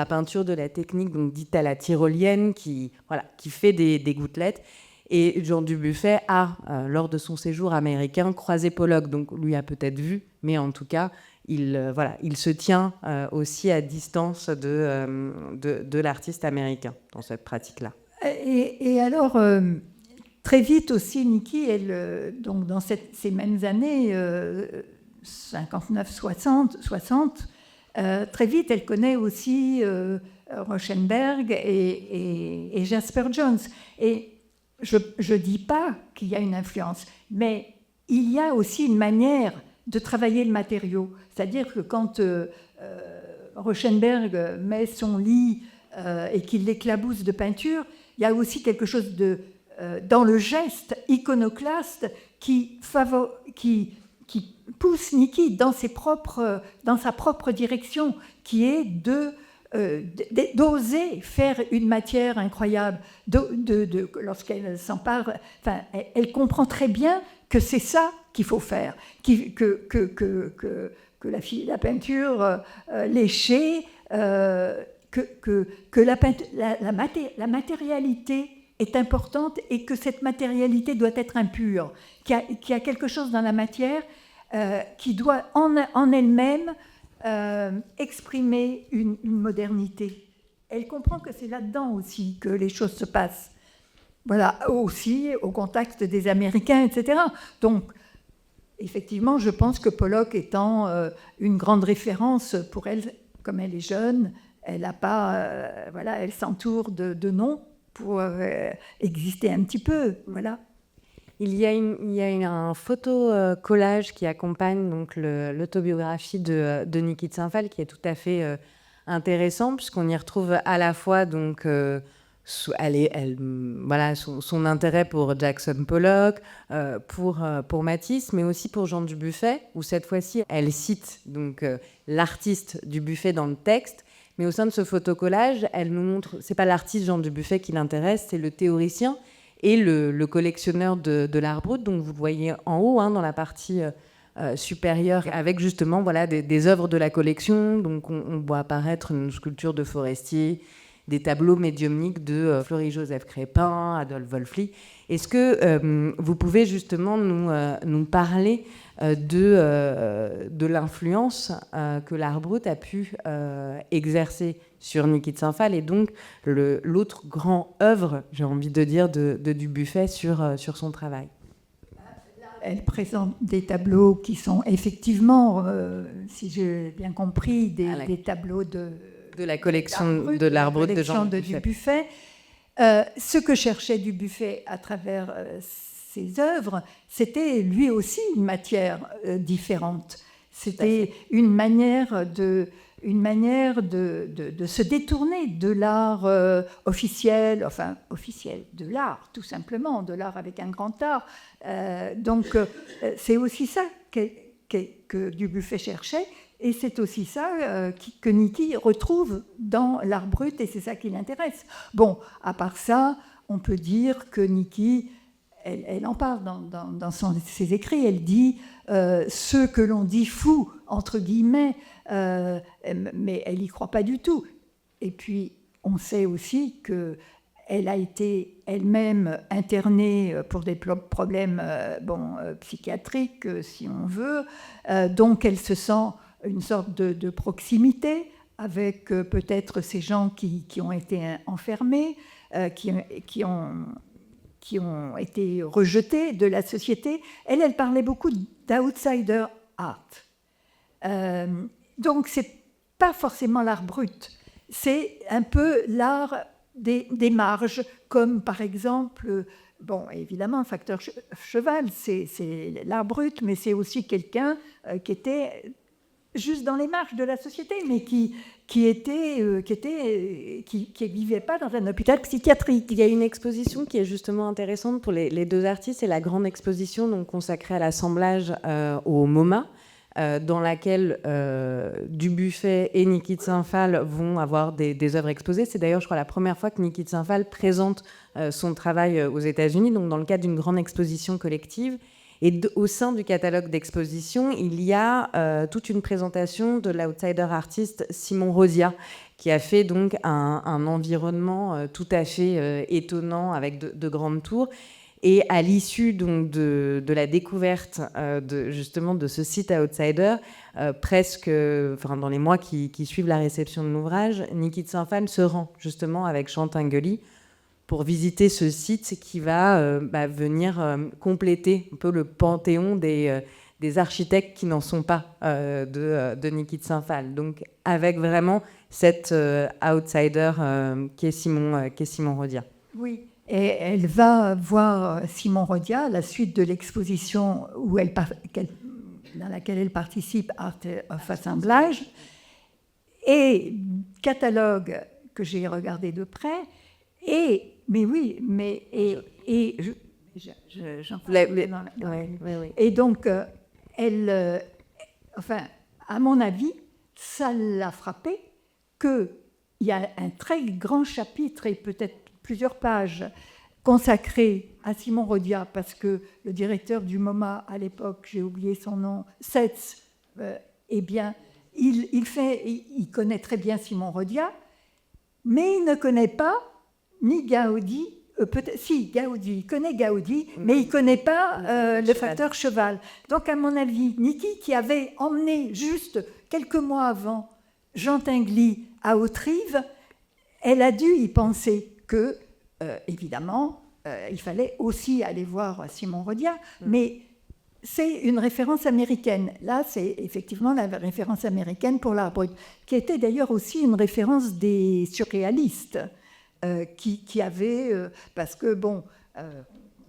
peinture de la technique donc dite à la tyrolienne, qui fait des gouttelettes. Et Jean Dubuffet a, lors de son séjour américain, croisé Pollock. Donc, lui a peut-être vu, mais en tout cas, il se tient aussi à distance de l'artiste américain dans cette pratique-là. Et alors, très vite aussi, Niki, donc dans ces mêmes années, 59-60, très vite, elle connaît aussi Rauschenberg et Jasper Johns. Et je ne dis pas qu'il y a une influence, mais il y a aussi une manière de travailler le matériau. C'est-à-dire que quand Rauschenberg met son lit et qu'il l'éclabousse de peinture, il y a aussi quelque chose dans le geste iconoclaste qui pousse Niki dans sa propre direction, qui est d'oser faire une matière incroyable. Lorsqu'elle s'empare, elle comprend très bien que c'est ça qu'il faut faire, que la peinture léchée, que la matérialité est importante et que cette matérialité doit être impure, qu'il y a quelque chose dans la matière qui doit en elle-même exprimer une modernité. Elle comprend que c'est là-dedans aussi que les choses se passent. Voilà, aussi au contact des Américains, etc. Donc, effectivement, je pense que Pollock étant une grande référence pour elle, comme elle est jeune, Elle a pas, voilà, elle s'entoure de noms pour exister un petit peu, voilà. Il y a un photo-collage qui accompagne donc l'autobiographie de Niki de Saint-Phalle, qui est tout à fait intéressant, puisqu'on y retrouve à la fois donc, voilà, son intérêt pour Jackson Pollock, pour Matisse, mais aussi pour Jean Dubuffet, où cette fois-ci, elle cite donc, l'artiste Dubuffet dans le texte, mais au sein de ce photocollage, elle nous montre, c'est pas l'artiste Jean Dubuffet qui l'intéresse, c'est le théoricien et le collectionneur de l'art brut. Donc vous le voyez en haut, hein, dans la partie supérieure, avec justement voilà, des œuvres de la collection. Donc on voit apparaître une sculpture de Forestier, des tableaux médiumniques de Fleury-Joseph Crépin, Adolphe Wolfli. Est-ce que vous pouvez justement nous parler de l'influence que l'art brut a pu exercer sur Niki de Saint-Phalle, et donc l'autre grand œuvre, j'ai envie de dire, de Dubuffet sur son travail? Elle présente des tableaux qui sont effectivement, si j'ai bien compris, des tableaux de la collection de l'art brut de Jean Dubuffet. Ce que cherchait Dubuffet à travers ses œuvres, c'était lui aussi une matière différente. C'était une manière de se détourner de l'art officiel, de l'art tout simplement, de l'art avec un grand art. Donc c'est aussi ça que Dubuffet cherchait, et c'est aussi ça que Niki retrouve dans l'art brut, et c'est ça qui l'intéresse. Bon, à part ça, on peut dire que Niki, elle en parle dans ses écrits, elle dit ce que l'on dit fou, entre guillemets, mais elle n'y croit pas du tout. Et puis, on sait aussi qu'elle a été elle-même internée pour des problèmes psychiatriques, si on veut, donc elle se sent une sorte de proximité avec peut-être ces gens qui ont été enfermés, qui ont été rejetés de la société. Elle parlait beaucoup d'outsider art. Donc, ce n'est pas forcément l'art brut, c'est un peu l'art des marges, comme par exemple, bon, évidemment, Facteur Cheval, c'est l'art brut, mais c'est aussi quelqu'un qui était juste dans les marges de la société, mais qui vivait pas dans un hôpital psychiatrique. Il y a une exposition qui est justement intéressante pour les deux artistes, c'est la grande exposition donc, consacrée à l'assemblage au MoMA, dans laquelle Dubuffet et Niki de Saint-Phalle vont avoir des œuvres exposées. C'est d'ailleurs, je crois, la première fois que Niki de Saint-Phalle présente son travail aux États-Unis, donc dans le cadre d'une grande exposition collective. Et au sein du catalogue d'exposition, il y a toute une présentation de l'outsider artiste Simon Rodia, qui a fait donc un environnement tout à fait étonnant avec de grandes tours. Et à l'issue donc de la découverte justement de ce site outsider, dans les mois qui suivent la réception de l'ouvrage, Niki de Saint-Phalle se rend justement avec Chantin Guely pour visiter ce site qui va venir compléter un peu le panthéon des architectes qui n'en sont pas de Niki de Saint-Phalle. Donc avec vraiment cet outsider qui est Simon Rodia. Oui, et elle va voir Simon Rodia à la suite de l'exposition dans laquelle elle participe, Art of Assemblage, et catalogue que j'ai regardé de près, et donc, à mon avis, ça l'a frappé qu'il y a un très grand chapitre et peut-être plusieurs pages consacrées à Simon Rodia, parce que le directeur du MoMA à l'époque, j'ai oublié son nom, Setz, il connaît très bien Simon Rodia, mais il ne connaît pas ni Gaudi, Gaudi, il connaît Gaudi, mais il ne connaît pas le facteur Cheval. Donc, à mon avis, Niki, qui avait emmené juste quelques mois avant Jean Tinguely à Hauterive, elle a dû y penser que, évidemment, il fallait aussi aller voir Simon Rodia, mais c'est une référence américaine. Là, c'est effectivement la référence américaine pour l'art brut, qui était d'ailleurs aussi une référence des surréalistes, qui avaient, parce que bon,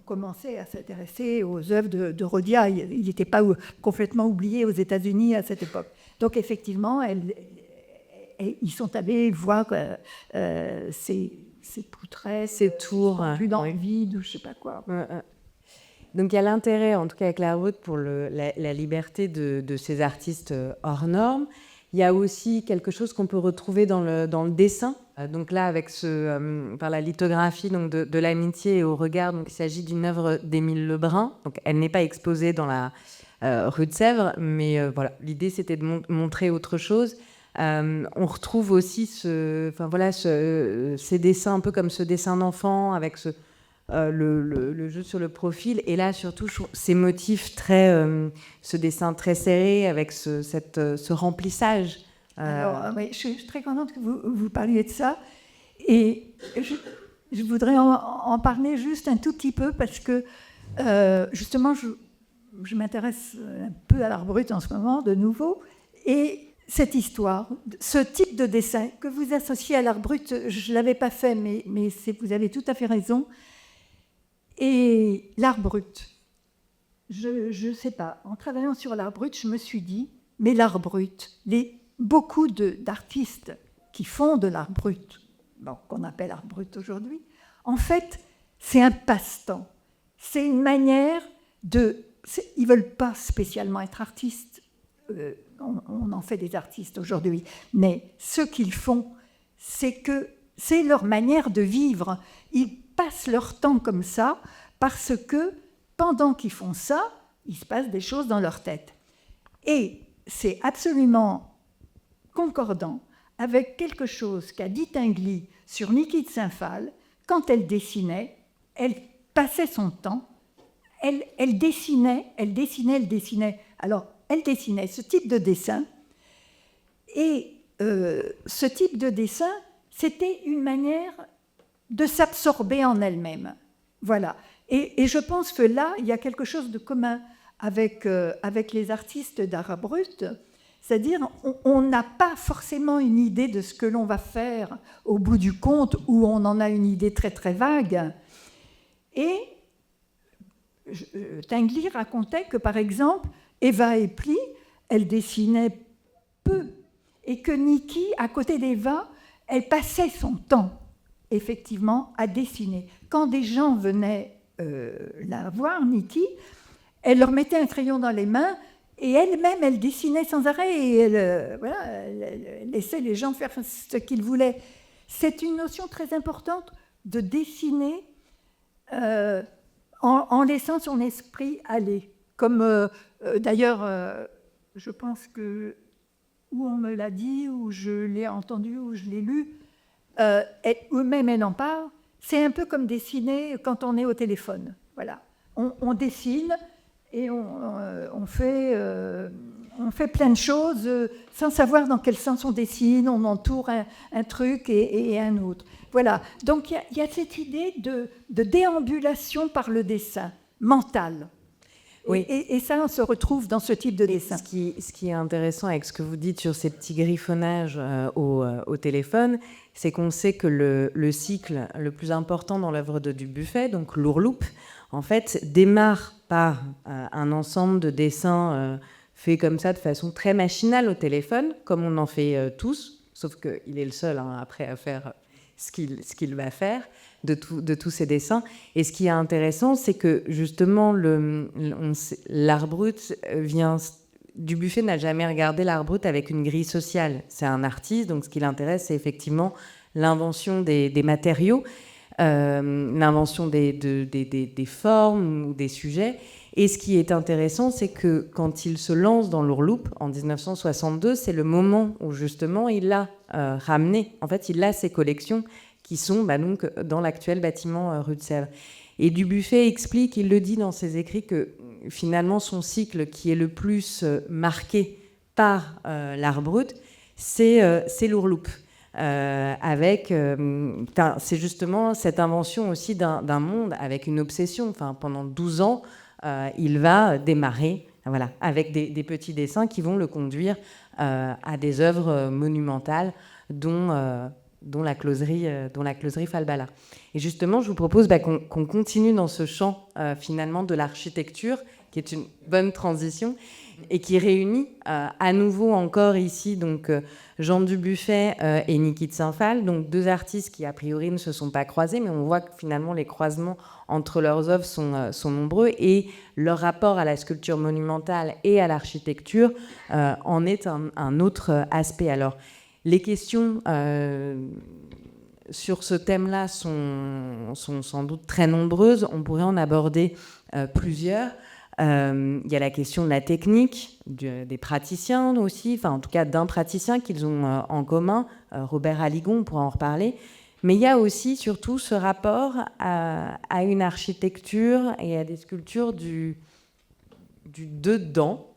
commençait à s'intéresser aux œuvres de Rodia. Il n'était pas complètement oublié aux États-Unis à cette époque. Donc effectivement, ils sont allés voir ces poutrelles, ces tours, plus dans le vide ou je ne sais pas quoi. Donc il y a l'intérêt, en tout cas avec l'art brut, pour la liberté de ces artistes hors normes. Il y a aussi quelque chose qu'on peut retrouver dans le dessin. Donc là, avec par la lithographie donc de l'amitié et au regard, donc il s'agit d'une œuvre d'Émile Lebrun. Donc elle n'est pas exposée dans la rue de Sèvres, mais voilà, l'idée c'était de montrer autre chose. On retrouve aussi ces dessins un peu comme ce dessin d'enfant avec le jeu sur le profil, et là surtout ces motifs ce dessin très serré avec ce remplissage. Alors, oui, je suis très contente que vous parliez de ça, et je voudrais en parler juste un tout petit peu parce que justement je m'intéresse un peu à l'art brut en ce moment de nouveau, et cette histoire, ce type de dessin que vous associez à l'art brut, je ne l'avais pas fait, mais vous avez tout à fait raison. Et l'art brut, je ne sais pas, en travaillant sur l'art brut, je me suis dit, mais l'art brut, beaucoup d'artistes qui font de l'art brut, qu'on appelle art brut aujourd'hui, en fait, c'est un passe-temps. C'est une manière ils ne veulent pas spécialement être artistes, on en fait des artistes aujourd'hui, mais ce qu'ils font, c'est que c'est leur manière de vivre. Ils passent leur temps comme ça parce que pendant qu'ils font ça, il se passe des choses dans leur tête. Et c'est absolument concordant avec quelque chose qu'a dit Tinguely sur Niki de Saint-Phal. Quand elle dessinait, elle passait son temps, elle dessinait. Alors, elle dessinait ce type de dessin, et ce type de dessin, c'était une manière de s'absorber en elle-même. Voilà. Et je pense que là, il y a quelque chose de commun avec les artistes d'art brut, c'est-à-dire on n'a pas forcément une idée de ce que l'on va faire au bout du compte, ou on en a une idée très très vague. Et Tinguely racontait que, par exemple, Eva Epli, elle dessinait peu, et que Niki, à côté d'Eva, elle passait son temps, effectivement, à dessiner. Quand des gens venaient la voir, Niki, elle leur mettait un crayon dans les mains, et elle-même, elle dessinait sans arrêt, et elle laissait les gens faire ce qu'ils voulaient. C'est une notion très importante de dessiner en laissant son esprit aller. Comme d'ailleurs, je pense que, ou on me l'a dit, ou je l'ai entendu, ou je l'ai lu, ou même elle en parle, c'est un peu comme dessiner quand on est au téléphone. Voilà. On dessine et on fait plein de choses sans savoir dans quel sens on dessine, on entoure un truc et un autre. Voilà. Donc il y a cette idée de déambulation par le dessin, mental. Oui. Et ça, on se retrouve dans ce type de dessin. Ce qui est intéressant avec ce que vous dites sur ces petits griffonnages au téléphone, c'est qu'on sait que le cycle le plus important dans l'œuvre de Dubuffet, donc l'ourloupe, en fait, démarre par un ensemble de dessins faits comme ça de façon très machinale au téléphone, comme on en fait tous, sauf qu'il est le seul après à faire ce qu'il va faire de tous ces dessins. Et ce qui est intéressant, c'est que justement l'art brut vient... Dubuffet n'a jamais regardé l'art brut avec une grille sociale. C'est un artiste, donc ce qui l'intéresse, c'est effectivement l'invention des matériaux, l'invention des formes ou des sujets. Et ce qui est intéressant, c'est que quand il se lance dans l'ourloupe en 1962, c'est le moment où justement il a ramené, en fait il a ses collections qui sont donc dans l'actuel bâtiment rue de Sèvres. Et Dubuffet explique, il le dit dans ses écrits, que finalement son cycle qui est le plus marqué par l'art brut, c'est l'ourloupe. C'est justement cette invention aussi d'un monde avec une obsession. Enfin, pendant 12 ans, il va démarrer avec des petits dessins qui vont le conduire à des œuvres monumentales dont la closerie Falbala. Et justement, je vous propose qu'on continue dans ce champ finalement de l'architecture, qui est une bonne transition, et qui réunit à nouveau encore ici donc Jean Dubuffet et Niki de Saint-Phal, donc deux artistes qui a priori ne se sont pas croisés, mais on voit que finalement les croisements entre leurs œuvres sont nombreux, et leur rapport à la sculpture monumentale et à l'architecture en est un autre aspect. Alors, les questions sur ce thème-là sont sans doute très nombreuses. On pourrait en aborder plusieurs. Il y a la question de la technique, des praticiens aussi, enfin en tout cas d'un praticien qu'ils ont en commun, Robert Aligon, on pourra en reparler. Mais il y a aussi surtout ce rapport à une architecture et à des sculptures du dedans.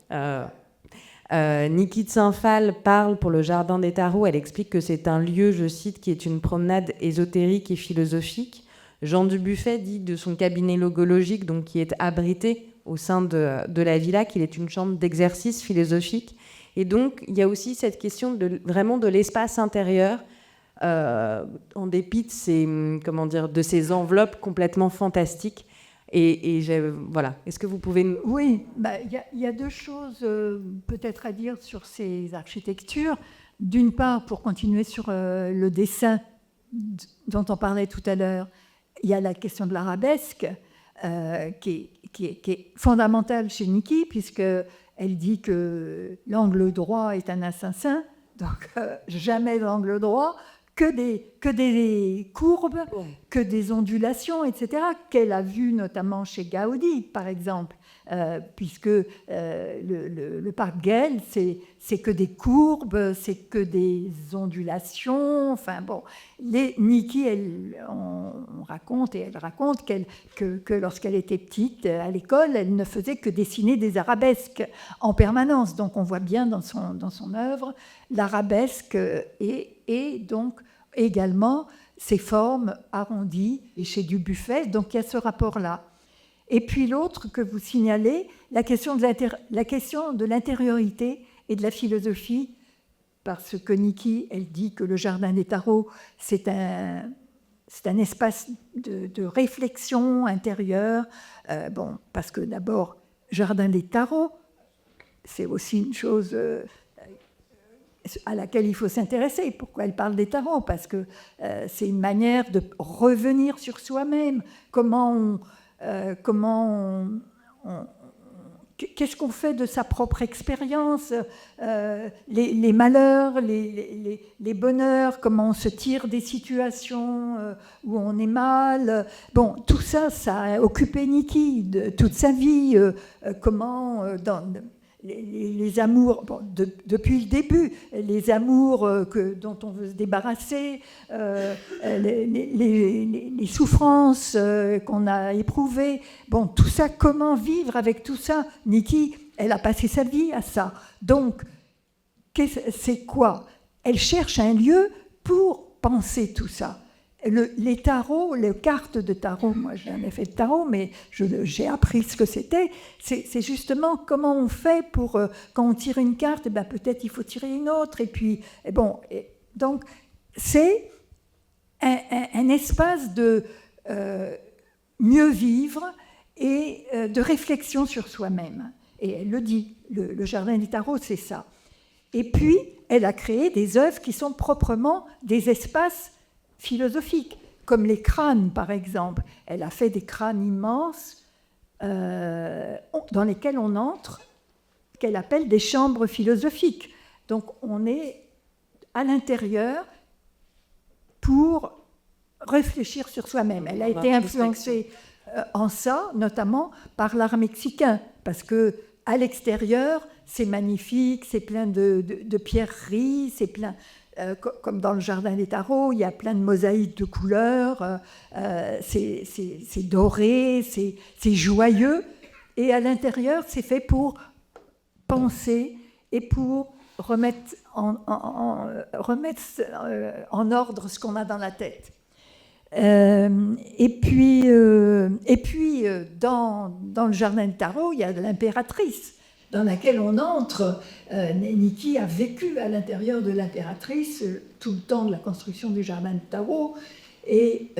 Niki de Saint-Phal parle pour le Jardin des Tarots, elle explique que c'est un lieu, je cite, qui est une promenade ésotérique et philosophique. Jean Dubuffet dit de son cabinet logologique, donc qui est abrité au sein de la villa, qu'il est une chambre d'exercice philosophique. Et donc, il y a aussi cette question vraiment de l'espace intérieur, en dépit de ces enveloppes complètement fantastiques. Et voilà. Est-ce que vous pouvez... Oui, y a deux choses peut-être à dire sur ces architectures. D'une part, pour continuer sur le dessin dont on parlait tout à l'heure, il y a la question de l'arabesque, qui est fondamentale chez Niki, puisqu'elle dit que l'angle droit est un assassin, donc jamais l'angle droit, que des courbes, que des ondulations, etc., qu'elle a vu notamment chez Gaudi, par exemple, puisque le parc Güell, c'est que des courbes, c'est que des ondulations. Enfin bon, Niki, elle raconte que lorsqu'elle était petite, à l'école, elle ne faisait que dessiner des arabesques en permanence. Donc on voit bien dans son œuvre l'arabesque et donc également ces formes arrondies et chez Dubuffet. Donc il y a ce rapport-là. Et puis l'autre que vous signalez, la question de l'intériorité et de la philosophie, parce que Niki, elle dit que le Jardin des Tarots, c'est un espace de réflexion intérieure. Parce que d'abord, Jardin des Tarots, c'est aussi une chose à laquelle il faut s'intéresser. Pourquoi elle parle des tarots? Parce que c'est une manière de revenir sur soi-même. Qu'est-ce qu'on fait de sa propre expérience, les malheurs, les bonheurs, comment on se tire des situations où on est mal. Bon, tout ça, ça a occupé Niki toute sa vie. Les amours, depuis le début, les amours dont on veut se débarrasser, les souffrances qu'on a éprouvées, tout ça, comment vivre avec tout ça? Niki, elle a passé sa vie à ça. Donc, c'est quoi? Elle cherche un lieu pour penser tout ça. Les tarots, les cartes de tarot, moi j'ai jamais fait de tarot, mais j'ai appris ce que c'était. C'est justement comment on fait pour, quand on tire une carte, peut-être il faut tirer une autre. Donc c'est un espace de mieux vivre et de réflexion sur soi-même. Et elle le dit, le Jardin des Tarots, c'est ça. Et puis, elle a créé des œuvres qui sont proprement des espaces philosophiques, comme les crânes, par exemple. Elle a fait des crânes immenses dans lesquels on entre, qu'elle appelle des chambres philosophiques. Donc, on est à l'intérieur pour réfléchir sur soi-même. Elle a été influencée en ça, notamment par l'art mexicain, parce que à l'extérieur, c'est magnifique, c'est plein de pierreries, c'est plein... comme dans le Jardin des Tarots, il y a plein de mosaïques de couleurs, c'est doré, c'est joyeux. Et à l'intérieur, c'est fait pour penser et pour remettre en ordre ce qu'on a dans la tête. Et puis, dans le jardin de Tarot, il y a l'impératrice, dans laquelle on entre. Niki a vécu à l'intérieur de l'impératrice tout le temps de la construction du jardin de Tarot. Et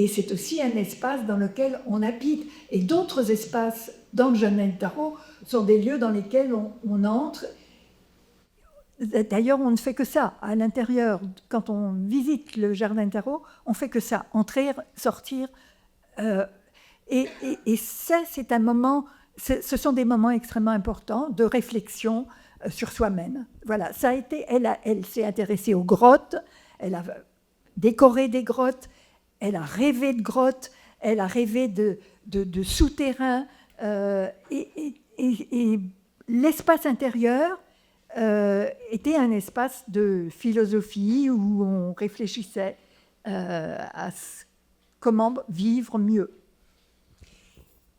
c'est aussi un espace dans lequel on habite. Et d'autres espaces dans le jardin de Tarot sont des lieux dans lesquels on entre. D'ailleurs, on ne fait que ça à l'intérieur. Quand on visite le jardin de Tarot, on fait que ça, entrer, sortir. Et ça, c'est un moment, ce sont des moments extrêmement importants de réflexion sur soi-même. Voilà, ça a été, elle s'est intéressée aux grottes, elle a décoré des grottes, elle a rêvé de grottes, elle a rêvé de souterrains. Et l'espace intérieur était un espace de philosophie où on réfléchissait à comment vivre mieux.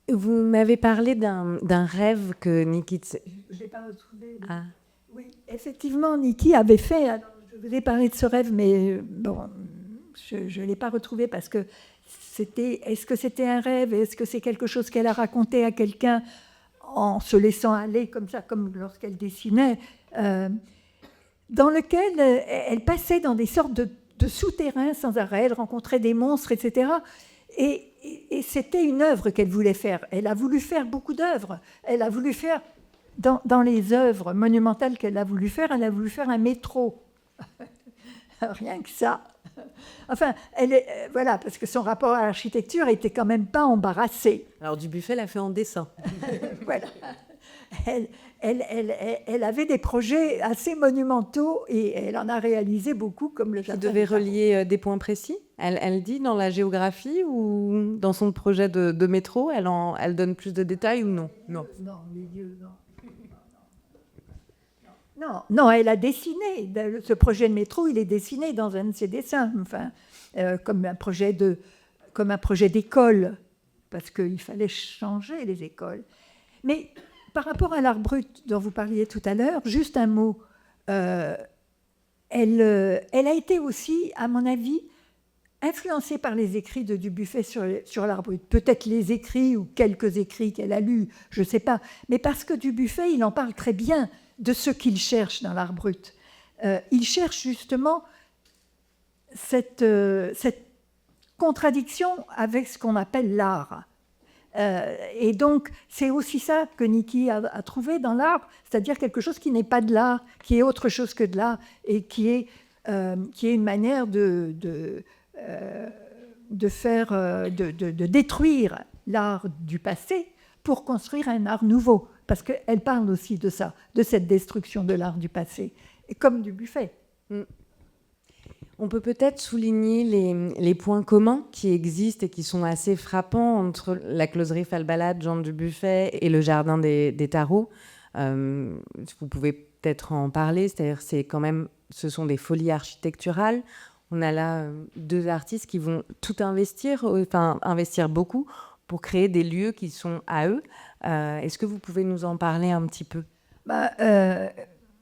Vous m'avez parlé d'un rêve que Niki... Je ne l'ai pas retrouvé. Ah. Oui, effectivement, Niki avait fait... Alors, je vous ai parlé de ce rêve, mais bon, je ne l'ai pas retrouvé parce que c'était... Est-ce que c'était un rêve? Est-ce que c'est quelque chose qu'elle a raconté à quelqu'un en se laissant aller comme ça, comme lorsqu'elle dessinait, dans lequel elle passait dans des sortes de souterrains sans arrêt, elle rencontrait des monstres, etc. Et c'était une œuvre qu'elle voulait faire. Elle a voulu faire beaucoup d'œuvres. Elle a voulu faire, dans les œuvres monumentales qu'elle a voulu faire, elle a voulu faire un métro. Rien que ça. Enfin, voilà, parce que son rapport à l'architecture était quand même pas embarrassé. Alors Dubuffet l'a fait en dessin. Voilà. Elle avait des projets assez monumentaux et elle en a réalisé beaucoup, comme le jardin. Qui devait relier des points précis. Elle dit dans la géographie ou dans son projet de métro, elle donne plus de détails ou non? Non, les lieux, non. Non, elle a dessiné. Ce projet de métro, il est dessiné dans un de ses dessins, enfin, comme un projet d'école, parce qu'il fallait changer les écoles. Mais par rapport à l'art brut dont vous parliez tout à l'heure, juste un mot. Elle a été aussi, à mon avis, influencée par les écrits de Dubuffet sur l'art brut. Peut-être les écrits ou quelques écrits qu'elle a lus, je ne sais pas. Mais parce que Dubuffet, il en parle très bien de ce qu'il cherche dans l'art brut. Il cherche justement cette contradiction avec ce qu'on appelle l'art. Et donc, c'est aussi ça que Niki a trouvé dans l'art, c'est-à-dire quelque chose qui n'est pas de l'art, qui est autre chose que de l'art, et qui est une manière de détruire l'art du passé pour construire un art nouveau. Parce qu'elle parle aussi de ça, de cette destruction de l'art du passé, et comme Dubuffet. On peut peut-être souligner les points communs qui existent et qui sont assez frappants entre la closerie Falbalade, Jean Dubuffet et le jardin des Tarots. Vous pouvez peut-être en parler, c'est-à-dire ce sont des folies architecturales. On a là deux artistes qui vont tout investir beaucoup pour créer des lieux qui sont à eux. Est-ce que vous pouvez nous en parler un petit peu?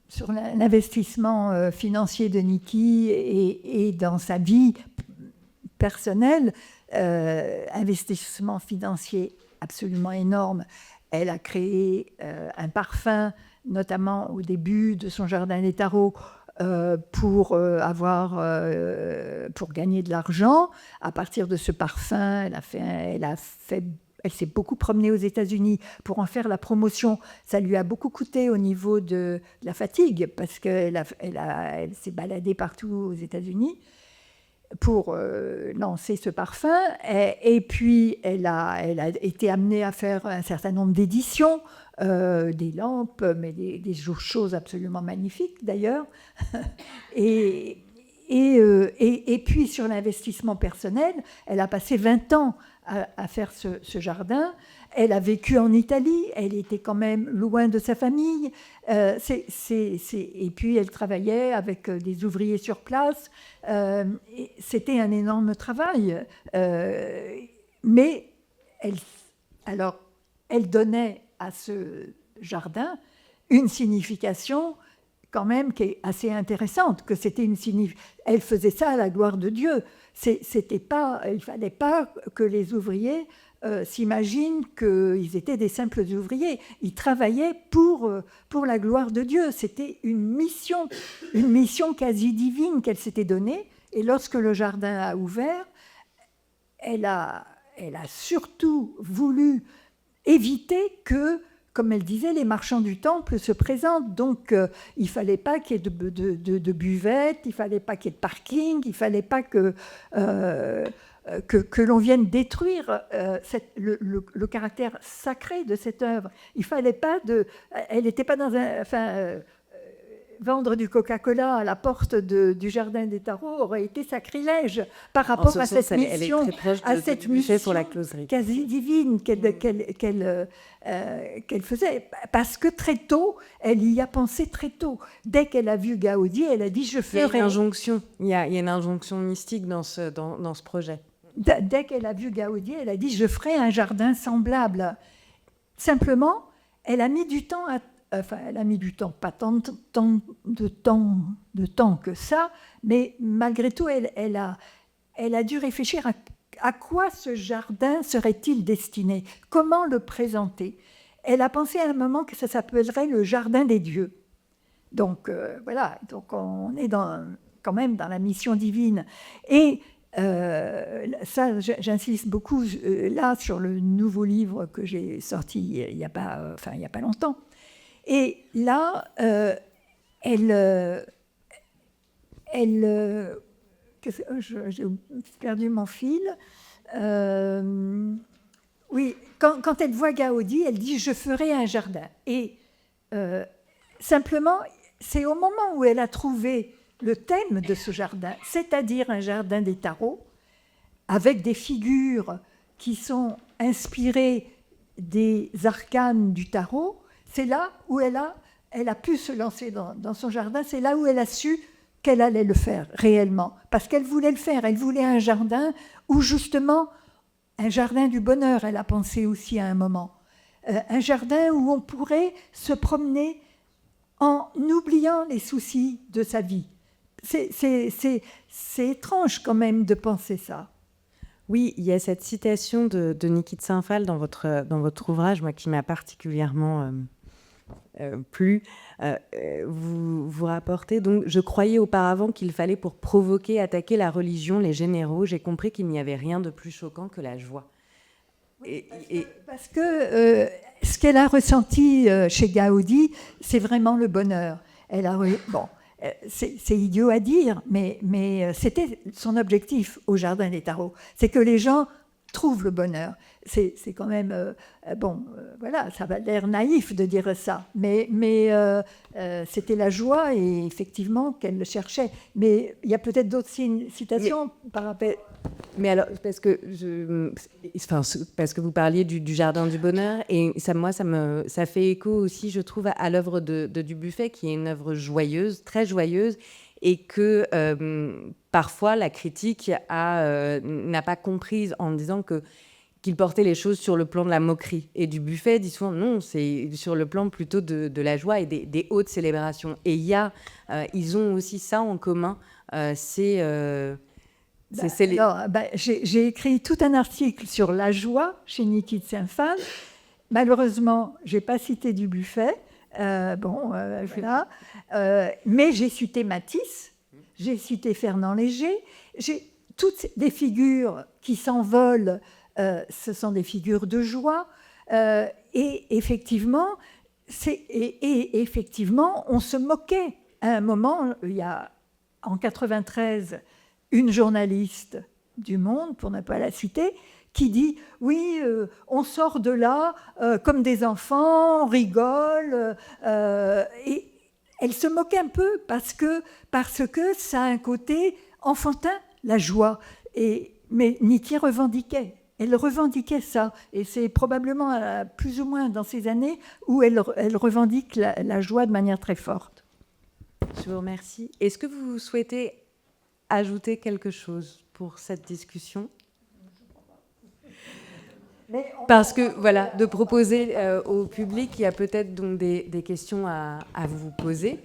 Sur l'investissement financier de Niki et dans sa vie personnelle, investissement financier absolument énorme. Elle a créé un parfum, notamment au début de son jardin des Tarots, pour gagner de l'argent. À partir de ce parfum, elle s'est beaucoup promenée aux États-Unis pour en faire la promotion. Ça lui a beaucoup coûté au niveau de la fatigue, parce qu'elle s'est baladée partout aux États-Unis pour lancer ce parfum. Et puis, elle a été amenée à faire un certain nombre d'éditions, des lampes, mais des choses absolument magnifiques, d'ailleurs. Et puis, sur l'investissement personnel, elle a passé 20 ans à faire ce jardin. Elle a vécu en Italie, elle était quand même loin de sa famille, et puis elle travaillait avec des ouvriers sur place. C'était un énorme travail, mais elle donnait à ce jardin une signification quand même qui est assez intéressante, que c'était elle faisait ça à la gloire de Dieu. C'était pas, il ne fallait pas que les ouvriers s'imaginent qu'ils étaient des simples ouvriers. Ils travaillaient pour la gloire de Dieu. C'était une mission quasi divine qu'elle s'était donnée. Et lorsque le jardin a ouvert, elle a surtout voulu éviter que, comme elle disait, les marchands du temple se présentent. Donc, il ne fallait pas qu'il y ait de buvette, il ne fallait pas qu'il y ait de parking, il ne fallait pas que l'on vienne détruire le caractère sacré de cette œuvre. Il fallait pas elle n'était pas dans un... vendre du Coca-Cola à la porte du Jardin des Tarots aurait été sacrilège par rapport à cette mission, pour la closerie, quasi divine qu'elle faisait. Parce que très tôt, elle y a pensé très tôt. Dès qu'elle a vu Gaudi, elle a dit « je ferai ». Il y a une injonction mystique dans ce projet. Dès qu'elle a vu Gaudi, elle a dit « je ferai un jardin semblable ». Simplement, elle a mis du temps elle a mis du temps, pas tant de temps que ça, mais malgré tout, elle a dû réfléchir à quoi ce jardin serait-il destiné, comment le présenter. Elle a pensé à un moment que ça s'appellerait le jardin des dieux. Donc voilà, donc on est quand même dans la mission divine. Et ça, j'insiste beaucoup là sur le nouveau livre que j'ai sorti il y a pas longtemps. Et là, j'ai perdu mon fil. Oui, quand elle voit Gaudi, elle dit « je ferai un jardin ». Et simplement, c'est au moment où elle a trouvé le thème de ce jardin, c'est-à-dire un jardin des tarots, avec des figures qui sont inspirées des arcanes du tarot. C'est là où elle a pu se lancer dans son jardin, c'est là où elle a su qu'elle allait le faire réellement. Parce qu'elle voulait le faire, elle voulait un jardin où justement, un jardin du bonheur, elle a pensé aussi à un moment. Un jardin où on pourrait se promener en oubliant les soucis de sa vie. C'est étrange quand même de penser ça. Oui, il y a cette citation de Niki de Saint-Phal dans votre ouvrage, moi, qui m'a particulièrement plu. Vous rapportez donc « Je croyais auparavant qu'il fallait pour provoquer, attaquer la religion, les généraux. J'ai compris qu'il n'y avait rien de plus choquant que la joie. » Parce que ce qu'elle a ressenti chez Gaudi, c'est vraiment le bonheur. C'est idiot à dire, mais c'était son objectif au Jardin des Tarots. C'est que les gens trouvent le bonheur. C'est quand même... voilà, ça va l'air naïf de dire ça, mais c'était la joie, et effectivement, qu'elle le cherchait. Mais il y a peut-être d'autres citations par rapport... Mais alors, parce que vous parliez du Jardin du Bonheur, et ça fait écho aussi, je trouve, à l'œuvre de Dubuffet, qui est une œuvre joyeuse, très joyeuse, et que parfois la critique n'a pas comprise en disant qu'il portait les choses sur le plan de la moquerie. Et Dubuffet dit souvent non, c'est sur le plan plutôt de la joie et des hautes célébrations. Et ils ont aussi ça en commun. J'ai écrit tout un article sur la joie chez Niki de Saint-Phal. Malheureusement, je n'ai pas cité Dubuffet. Voilà. Mais j'ai cité Matisse, j'ai cité Fernand Léger. J'ai toutes des figures qui s'envolent. Ce sont des figures de joie. Et effectivement, on se moquait. À un moment, il y a en 93 une journaliste du Monde, pour ne pas la citer, qui dit « Oui, on sort de là comme des enfants, on rigole. » Et elle se moquait un peu parce que ça a un côté enfantin, la joie. Mais Niki revendiquait. Elle revendiquait ça. Et c'est probablement plus ou moins dans ces années où elle revendique la joie de manière très forte. Je vous remercie. Est-ce que vous souhaitez ajouter quelque chose pour cette discussion ? Parce que, voilà, de proposer au public, il y a peut-être donc des questions à vous poser.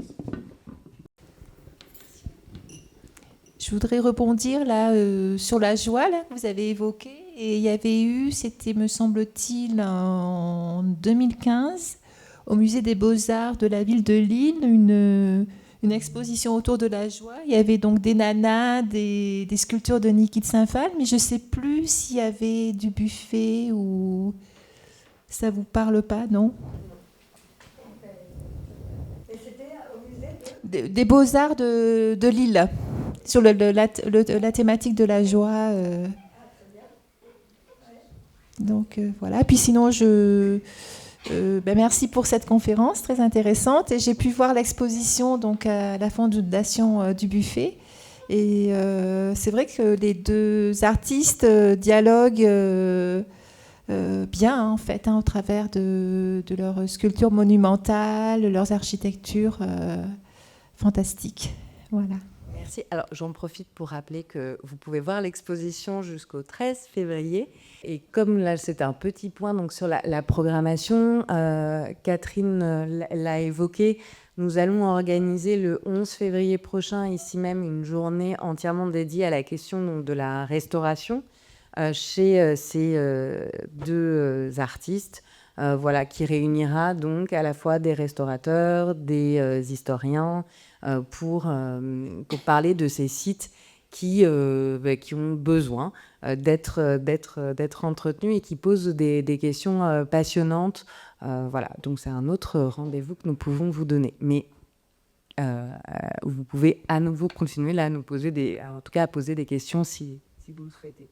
Je voudrais rebondir là sur la joie là, que vous avez évoquée. Et il y avait eu, c'était me semble-t-il en 2015, au musée des Beaux-Arts de la ville de Lille, une exposition autour de la joie. Il y avait donc des nanas, des sculptures de Niki de Saint-Phal, mais je ne sais plus s'il y avait du buffet ou... Ça ne vous parle pas, non? Et c'était au musée Des Beaux-Arts de Lille, sur la thématique de la joie. Donc voilà. Puis sinon, merci pour cette conférence très intéressante. Et j'ai pu voir l'exposition donc à la Fondation du Buffet. Et c'est vrai que les deux artistes dialoguent bien, en fait, au travers de leurs sculptures monumentales, leurs architectures fantastiques. Voilà. Merci. Alors, j'en profite pour rappeler que vous pouvez voir l'exposition jusqu'au 13 février. Et comme là, c'est un petit point donc, sur la programmation, Catherine l'a évoqué, nous allons organiser le 11 février prochain, ici même, une journée entièrement dédiée à la question donc, de la restauration chez ces deux artistes, qui réunira donc à la fois des restaurateurs, des historiens, pour parler de ces sites qui ont besoin d'être entretenus et qui posent des questions passionnantes. Donc c'est un autre rendez-vous que nous pouvons vous donner. Mais vous pouvez à nouveau continuer là à nous poser à poser des questions si vous le souhaitez.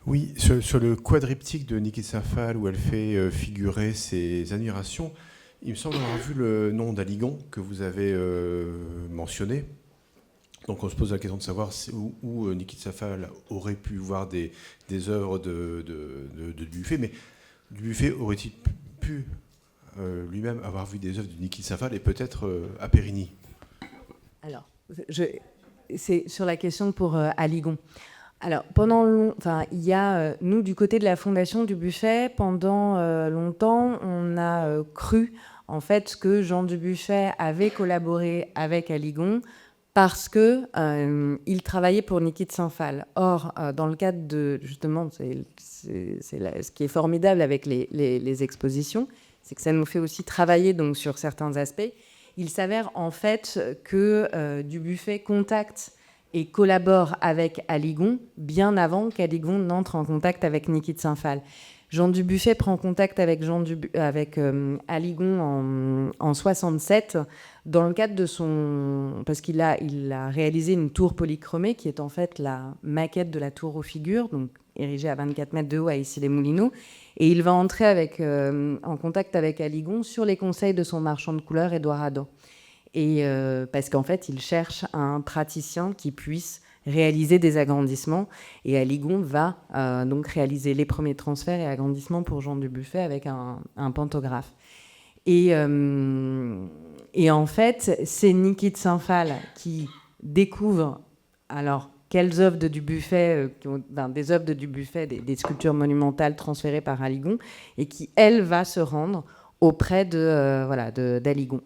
Oui, sur le quadriptyque de Niki de Saint-Phal, où elle fait figurer ses admirations, il me semble avoir vu le nom d'Aligon que vous avez mentionné. Donc on se pose la question de savoir où Niki de Saint-Phal aurait pu voir des œuvres de Dubuffet, mais Dubuffet aurait-il pu lui-même avoir vu des œuvres de Niki de Saint-Phal et peut-être à Périgny? Alors, c'est sur la question pour Aligon. Alors, il y a, nous, du côté de la Fondation du Buffet, pendant longtemps, on a cru, en fait, que Jean Dubuffet avait collaboré avec Aligon parce qu'il travaillait pour Niki de Saint-Phal. Or, dans le cadre de, justement, ce qui est formidable avec les expositions, c'est que ça nous fait aussi travailler donc, sur certains aspects. Il s'avère, en fait, que Dubuffet contacte et collabore avec Aligon bien avant qu'Aligon n'entre en contact avec Niki de Saint-Phal. Jean Dubuffet prend contact avec Aligon en 67 dans le cadre de son... Parce qu'il a réalisé une tour polychromée qui est en fait la maquette de la tour aux figures, donc érigée à 24 mètres de haut à Issy-les-Moulineaux. Et il va entrer en contact avec Aligon sur les conseils de son marchand de couleurs, Édouard Adam. Et parce qu'en fait, il cherche un praticien qui puisse réaliser des agrandissements. Et Aligon va donc réaliser les premiers transferts et agrandissements pour Jean Dubuffet avec un pantographe. Et en fait, c'est Niki de Saint-Phal qui découvre alors quelles œuvres de Dubuffet, des œuvres de Dubuffet, des sculptures monumentales transférées par Aligon, et qui, elle, va se rendre auprès d'Aligon.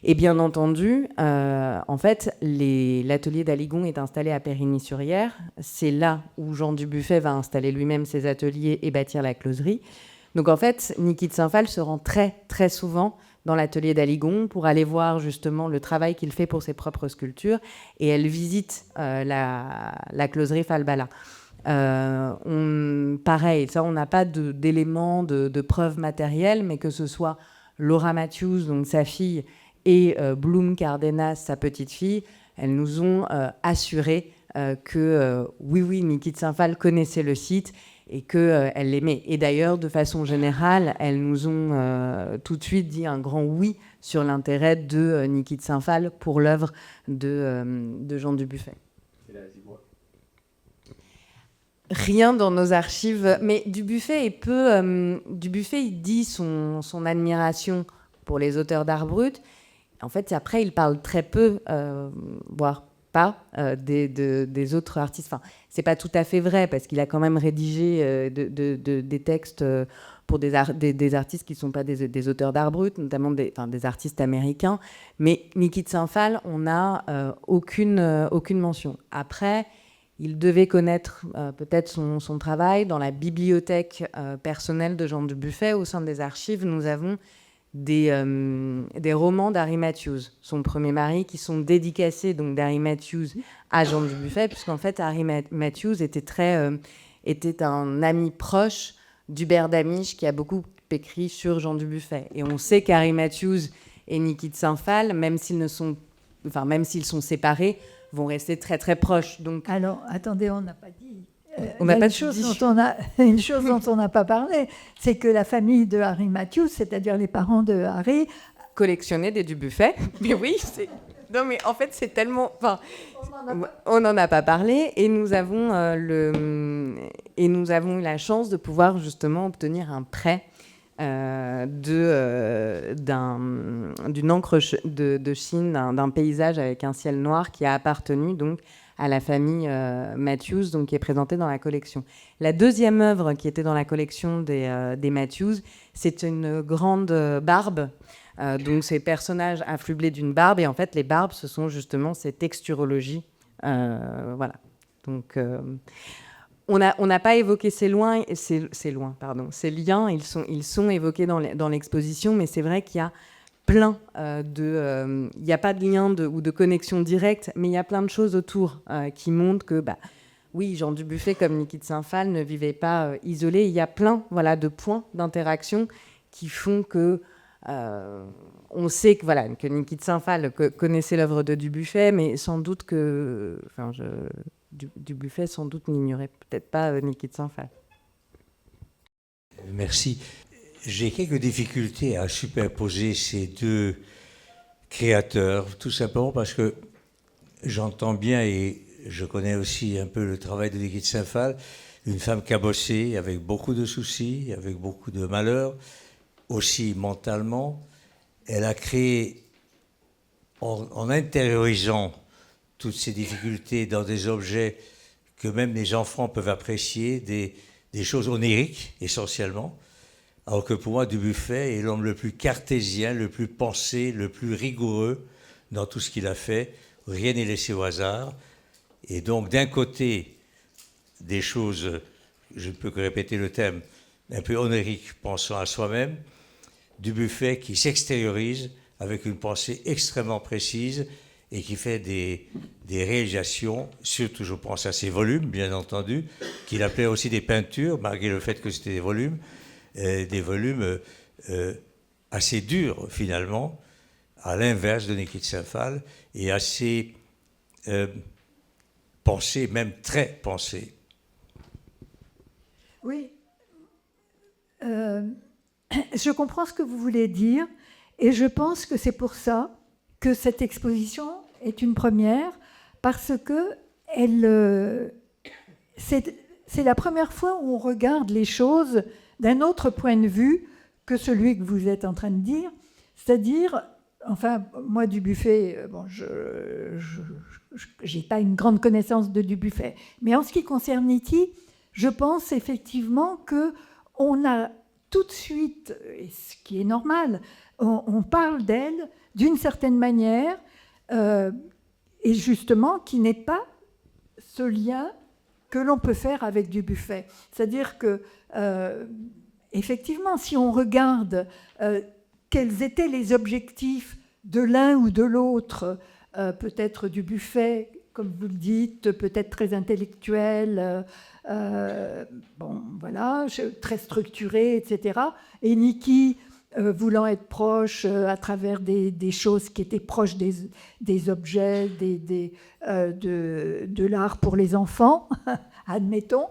Et bien entendu, en fait, l'atelier d'Aligon est installé à Périgny-sur-Yerres. C'est là où Jean Dubuffet va installer lui-même ses ateliers et bâtir la closerie. Donc en fait, Niki de Saint-Phal se rend très, très souvent dans l'atelier d'Aligon pour aller voir justement le travail qu'il fait pour ses propres sculptures. Et elle visite la closerie Falbala. Pareil, ça, on n'a pas d'éléments de preuves matérielles, mais que ce soit Laura Matthews, donc sa fille, et Bloom Cardenas, sa petite-fille, elles nous ont assuré que oui, Niki de Saint-Phal connaissait le site et qu'elle l'aimait. Et d'ailleurs, de façon générale, elles nous ont tout de suite dit un grand oui sur l'intérêt de Niki de Saint-Phal pour l'œuvre de Jean Dubuffet. Rien dans nos archives, mais Dubuffet il dit son admiration pour les auteurs d'art brut. En fait, après, il parle très peu, voire pas, des autres artistes. Enfin, c'est pas tout à fait vrai, parce qu'il a quand même rédigé des textes pour des artistes qui ne sont pas des auteurs d'art brut, notamment des artistes américains. Mais Niki de Saint-Phal, on n'a aucune mention. Après, il devait connaître peut-être son travail. Dans la bibliothèque personnelle de Jean Dubuffet, au sein des archives, nous avons des romans d'Harry Matthews, son premier mari, qui sont dédicacés donc d'Harry Matthews à Jean Dubuffet, puisqu'en fait Harry Matthews était un ami proche d'Hubert Damisch, qui a beaucoup écrit sur Jean Dubuffet. Et on sait qu'Harry Matthews et Niki de Saint-Phal, même s'ils sont séparés, vont rester très très proches. Donc, alors, attendez, on n'a pas dit. On n'a pas une chose dont on n'a pas parlé, c'est que la famille de Harry Matthews, c'est-à-dire les parents de Harry, collectionner des Dubuffet. Mais oui, non, mais en fait, c'est tellement... Enfin, on n'en a pas parlé, et nous avons eu la chance de pouvoir justement obtenir un prêt d'une encre de Chine, d'un paysage avec un ciel noir qui a appartenu donc à la famille Matthews, donc qui est présentée dans la collection. La deuxième œuvre qui était dans la collection des Matthews, c'est une grande barbe. Donc ces personnages affublés d'une barbe, et en fait les barbes, ce sont justement ces texturologies. Voilà. Donc on n'a pas évoqué ces liens, ils sont évoqués dans l'exposition, mais c'est vrai qu'il y a plein il n'y a pas de lien ou de connexion directe, mais il y a plein de choses autour qui montrent que, oui, Jean Dubuffet, comme Niki de Saint-Phal, ne vivait pas isolé. Il y a plein de points d'interaction qui font que on sait que Niki de Saint-Phal connaissait l'œuvre de Dubuffet, mais sans doute que... Dubuffet, sans doute, n'ignorait peut-être pas Niki de Saint-Phal. Merci. J'ai quelques difficultés à superposer ces deux créateurs, tout simplement parce que j'entends bien et je connais aussi un peu le travail de Niki de Saint-Phal, une femme cabossée, avec beaucoup de soucis, avec beaucoup de malheurs, aussi mentalement. Elle a créé, en intériorisant toutes ces difficultés dans des objets que même les enfants peuvent apprécier, des choses oniriques essentiellement. Alors que pour moi, Dubuffet est l'homme le plus cartésien, le plus pensé, le plus rigoureux dans tout ce qu'il a fait. Rien n'est laissé au hasard. Et donc, d'un côté, des choses, je ne peux que répéter le thème, un peu oniriques, pensant à soi-même. Dubuffet qui s'extériorise avec une pensée extrêmement précise et qui fait des réalisations, surtout je pense à ses volumes, bien entendu, qu'il appelait aussi des peintures, malgré le fait que c'était des volumes assez durs, finalement, à l'inverse de Niki de Saint-Phal, et assez pensés, même très pensés. Oui. Je comprends ce que vous voulez dire, et je pense que c'est pour ça que cette exposition est une première, parce que c'est la première fois où on regarde les choses d'un autre point de vue que celui que vous êtes en train de dire, c'est-à-dire, enfin, moi, Dubuffet, bon, je n'ai pas une grande connaissance de Dubuffet, mais en ce qui concerne Niki, je pense effectivement qu'on a tout de suite, et ce qui est normal, on parle d'elle d'une certaine manière, et justement, qui n'est pas ce lien que l'on peut faire avec Dubuffet. C'est-à-dire que, effectivement, si on regarde quels étaient les objectifs de l'un ou de l'autre, peut-être Dubuffet, comme vous le dites, peut-être très intellectuel, bon, voilà, très structuré, etc. Et Niki, voulant être proche à travers des choses qui étaient proches des objets, de l'art pour les enfants, admettons,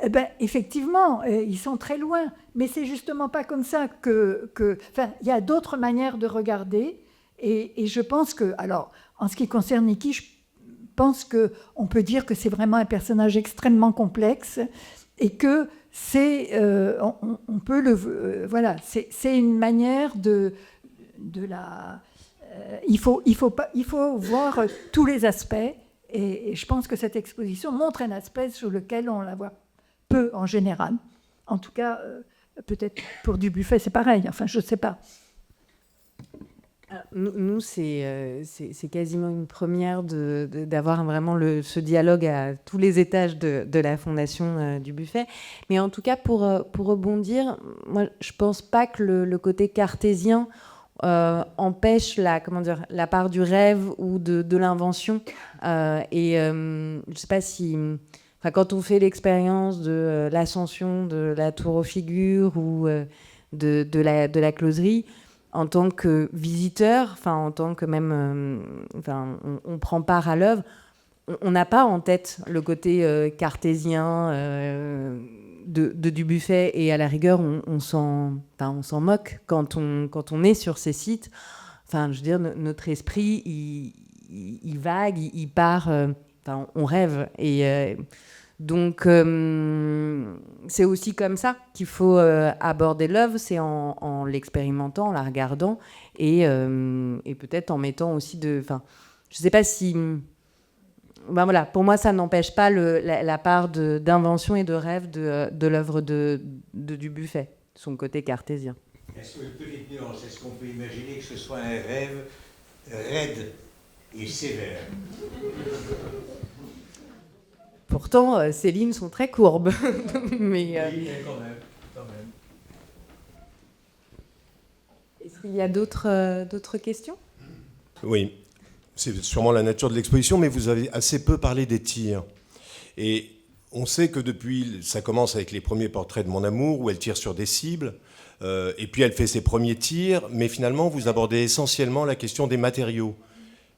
eh ben, effectivement, ils sont très loin. Mais c'est justement pas comme ça enfin, il y a d'autres manières de regarder. Et je pense que, alors, en ce qui concerne Niki, je pense qu'on peut dire que c'est vraiment un personnage extrêmement complexe et que c'est, on peut voilà, c'est une manière de la. Il faut voir tous les aspects. Et je pense que cette exposition montre un aspect sur lequel on la voit peu en général. En tout cas, Peut-être pour Dubuffet, c'est pareil. Enfin, je ne sais pas. Nous, c'est quasiment une première d'avoir vraiment ce dialogue à tous les étages de la fondation Dubuffet. Mais en tout cas, pour rebondir, moi, je ne pense pas que le côté cartésien empêche la part du rêve ou de l'invention. Je ne sais pas si... Enfin, quand on fait l'expérience de l'ascension de la tour aux figures ou de la closerie, en tant que visiteur, enfin en tant que même, on prend part à l'œuvre, on n'a pas en tête le côté cartésien de Dubuffet, et à la rigueur, on s'en moque quand on est sur ces sites. Enfin, je veux dire, notre esprit, il vague, il part. On rêve et donc, c'est aussi comme ça qu'il faut aborder l'œuvre, c'est en l'expérimentant, en la regardant, et peut-être en mettant aussi je ne sais pas si... voilà, pour moi, ça n'empêche pas la part d'invention et de rêve de l'œuvre de Dubuffet, son côté cartésien. Est-ce qu'on peut imaginer que ce soit un rêve raide et sévère? Pourtant, ces lignes sont très courbes. Mais, Oui, quand même. Est-ce qu'il y a d'autres questions? Oui, c'est sûrement la nature de l'exposition, mais vous avez assez peu parlé des tirs. Et on sait que depuis, ça commence avec les premiers portraits de Mon Amour, où elle tire sur des cibles, et puis elle fait ses premiers tirs, mais finalement, vous abordez essentiellement la question des matériaux.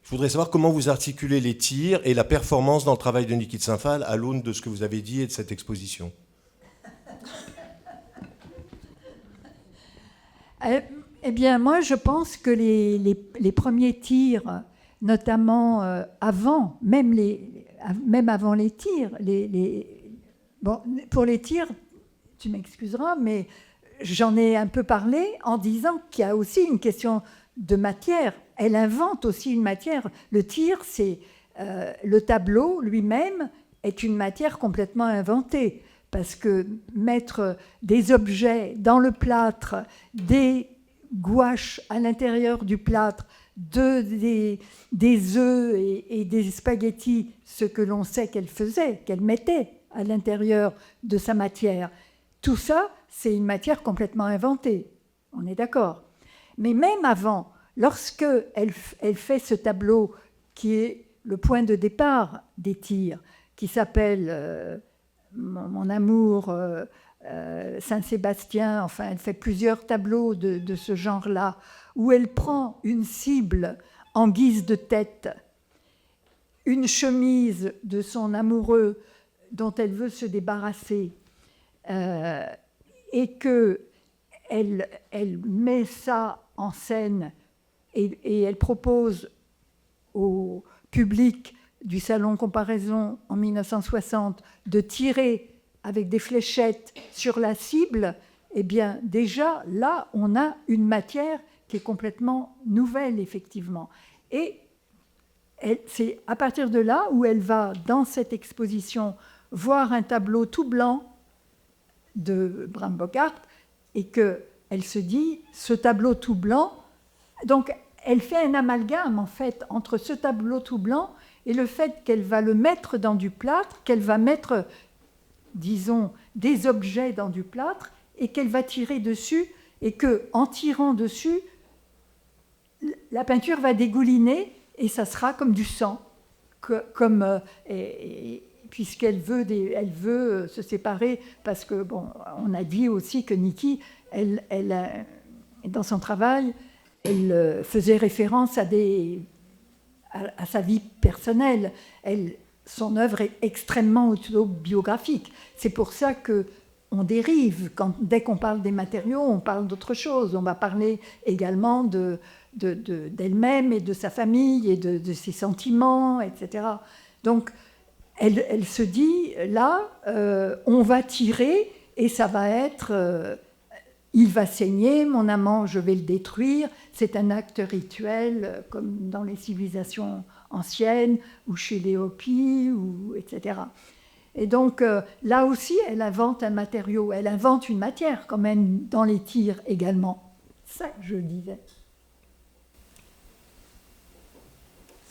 Je voudrais savoir comment vous articulez les tirs et la performance dans le travail de Niki de Saint-Phalle à l'aune de ce que vous avez dit et de cette exposition. Eh bien, moi, je pense que les premiers tirs, notamment même avant les tirs, bon, pour les tirs, tu m'excuseras, mais j'en ai un peu parlé en disant qu'il y a aussi une question de matière. Elle invente aussi une matière. Le tir, c'est le tableau lui-même est une matière complètement inventée, parce que mettre des objets dans le plâtre, des gouaches à l'intérieur du plâtre, des œufs et des spaghettis, ce que l'on sait qu'elle faisait, qu'elle mettait à l'intérieur de sa matière, tout ça, c'est une matière complètement inventée. On est d'accord. Mais même avant, lorsque elle fait ce tableau qui est le point de départ des tirs, qui s'appelle Mon Amour, Saint-Sébastien, enfin, elle fait plusieurs tableaux de ce genre-là, où elle prend une cible en guise de tête, une chemise de son amoureux dont elle veut se débarrasser, et qu'elle met ça en scène et elle propose au public du Salon Comparaison en 1960 de tirer avec des fléchettes sur la cible, eh bien déjà là on a une matière qui est complètement nouvelle effectivement. Et c'est à partir de là où elle va dans cette exposition voir un tableau tout blanc de Bram Bockart et qu'elle se dit ce tableau tout blanc, donc elle fait un amalgame en fait entre ce tableau tout blanc et le fait qu'elle va le mettre dans du plâtre, qu'elle va mettre, disons, des objets dans du plâtre et qu'elle va tirer dessus et qu'en tirant dessus, la peinture va dégouliner et ça sera comme du sang, puisqu'elle veut se séparer parce que, bon, on a dit aussi que Niki, dans son travail, elle faisait référence à sa vie personnelle. Son œuvre est extrêmement autobiographique. C'est pour ça qu'on dérive. Dès qu'on parle des matériaux, on parle d'autre chose. On va parler également d'elle-même et de sa famille et de ses sentiments, etc. Donc, elle se dit, là, on va tirer et ça va être... il va saigner, mon amant, je vais le détruire. C'est un acte rituel, comme dans les civilisations anciennes, ou chez les Hopis, etc. Et donc, là aussi, elle invente un matériau, elle invente une matière quand même dans les tirs également. Ça, je disais.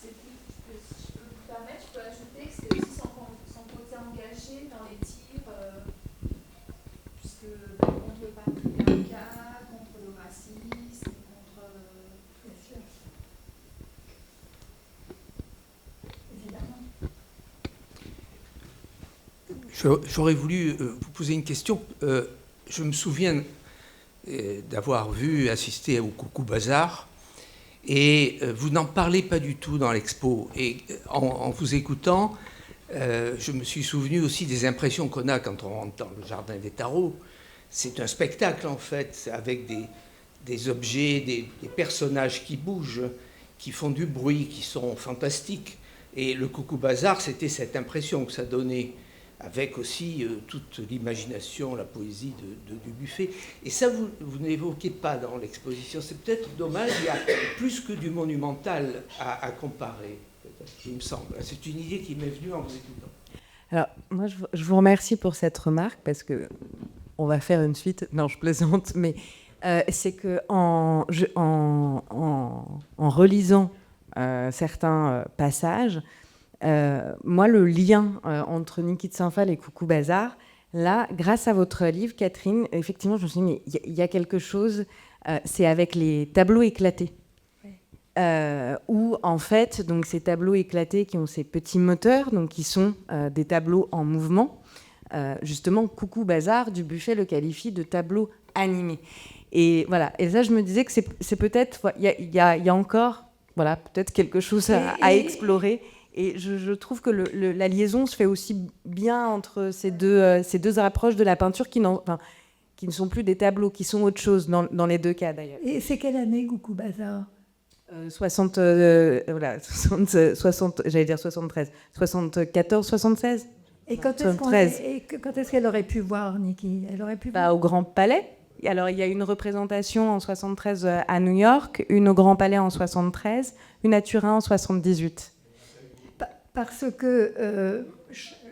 Si je peux vous permettre, je peux ajouter que c'est aussi son côté engagé dans les tirs, puisque contre le patriarcat, contre le racisme, contre... Bien sûr. Évidemment. J'aurais voulu vous poser une question. Je me souviens d'avoir assisté au Coucou Bazar, et vous n'en parlez pas du tout dans l'expo. Et en vous écoutant, je me suis souvenu aussi des impressions qu'on a quand on rentre dans le jardin des tarots. C'est un spectacle, en fait, avec des objets, des personnages qui bougent, qui font du bruit, qui sont fantastiques. Et le Coucou Bazar, c'était cette impression que ça donnait, avec aussi toute l'imagination, la poésie du buffet. Et ça, vous n'évoquez pas dans l'exposition. C'est peut-être dommage, il y a plus que du monumental à comparer, il me semble. C'est une idée qui m'est venue en vous écoutant. Alors, moi, je vous remercie pour cette remarque, parce que on va faire une suite. Non, je plaisante, mais c'est que en relisant certains passages, moi, le lien entre Niki de Saint-Phal et Coucou Bazar, là, grâce à votre livre, Catherine, effectivement, je me suis dit, mais il y a quelque chose, c'est avec les tableaux éclatés. Où, en fait, donc, ces tableaux éclatés qui ont ces petits moteurs, donc, qui sont des tableaux en mouvement, justement, Coucou Bazar, du Buffet le qualifie de tableau animé. Et voilà, et ça, je me disais que c'est peut-être, il y a encore, voilà, peut-être quelque chose à explorer. Et je trouve que la liaison se fait aussi bien entre ces deux approches de la peinture qui ne sont plus des tableaux, qui sont autre chose dans les deux cas d'ailleurs. Et c'est quelle année, Coucou Bazar 60, j'allais dire 73, 74, 76. Et quand est-ce qu'elle aurait pu voir, Niki? Elle aurait pu voir au Grand Palais. Alors, il y a une représentation en 73 à New York, une au Grand Palais en 73, une à Turin en 78. Parce que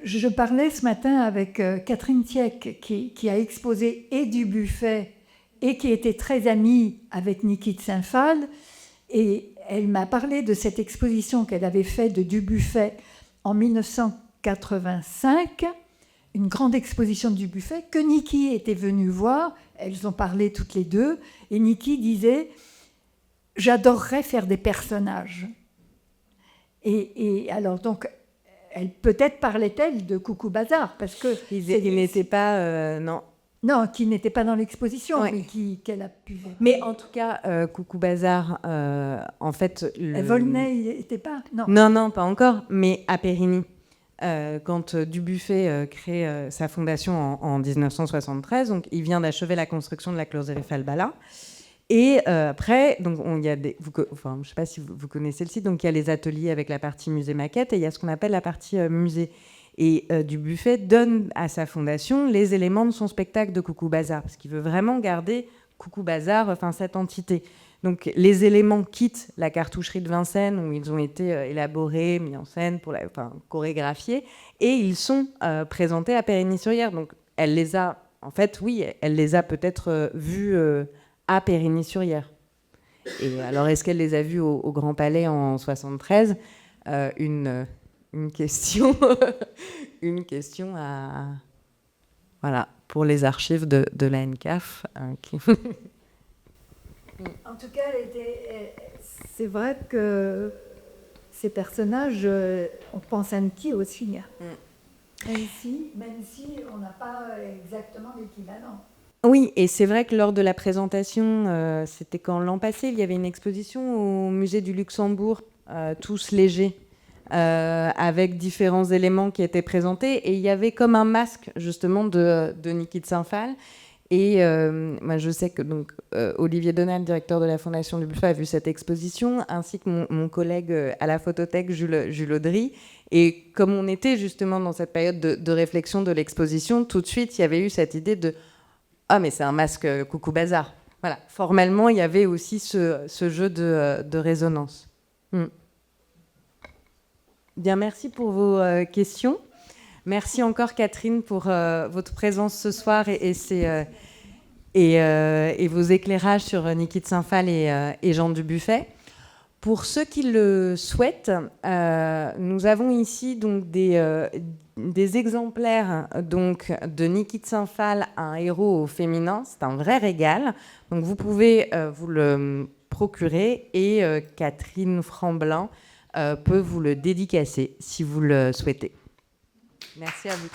je parlais ce matin avec Catherine Tieck, qui a exposé et du Buffet et qui était très amie avec Niki de Saint-Phal. Et elle m'a parlé de cette exposition qu'elle avait faite de du Buffet en 1985, une grande exposition du Buffet que Niki était venue voir. Elles ont parlé toutes les deux. Et Niki disait « J'adorerais faire des personnages ». Et alors, donc, peut-être parlait-elle de Coucou Bazar, parce que... Il n'était pas... non. Non, qui n'était pas dans l'exposition, ouais. Mais qu'elle a pu... Mais en tout cas, Coucou Bazar, en fait... Volney, il n'était pas... Non, pas encore, mais à Périgny. Quand Dubuffet crée sa fondation en 1973, donc il vient d'achever la construction de la closerie Falbala. Et après, donc il y a je ne sais pas si vous connaissez le site, donc il y a les ateliers avec la partie musée maquette et il y a ce qu'on appelle la partie musée. Et Dubuffet donne à sa fondation les éléments de son spectacle de Coucou Bazar, parce qu'il veut vraiment garder Coucou Bazar, cette entité. Donc les éléments quittent la cartoucherie de Vincennes où ils ont été élaborés, mis en scène, chorégraphiés, et ils sont présentés à Périgny-sur-Yerres. Donc elle les a, elle les a peut-être vus à Périgny-sur-Yerres. Et alors est-ce qu'elle les a vus au Grand Palais en 73 une question, une question à pour les archives de la NCAF. En tout cas, c'est vrai que ces personnages, on pense à Niki aussi. Même si on n'a pas exactement l'équivalent. Oui, et c'est vrai que lors de la présentation, c'était quand l'an passé, il y avait une exposition au musée du Luxembourg, tous légers, avec différents éléments qui étaient présentés, et il y avait comme un masque justement de Niki de Saint-Phal. Et moi, je sais que Olivier Donald, directeur de la Fondation du Buffet, a vu cette exposition, ainsi que mon collègue à la photothèque, Jules Audry. Et comme on était justement dans cette période de réflexion de l'exposition, tout de suite, il y avait eu cette idée de « Ah, mais c'est un masque Coucou Bazar ». Voilà, formellement, il y avait aussi ce jeu de résonance. Bien, merci pour vos questions. Merci encore Catherine pour votre présence ce soir et vos éclairages sur Niki de Saint-Phal et Jean Dubuffet. Pour ceux qui le souhaitent, nous avons ici donc des exemplaires donc, de Niki de Saint-Phal, un héros au féminin. C'est un vrai régal. Donc vous pouvez vous le procurer et Catherine Framblin peut vous le dédicacer si vous le souhaitez. Merci à vous.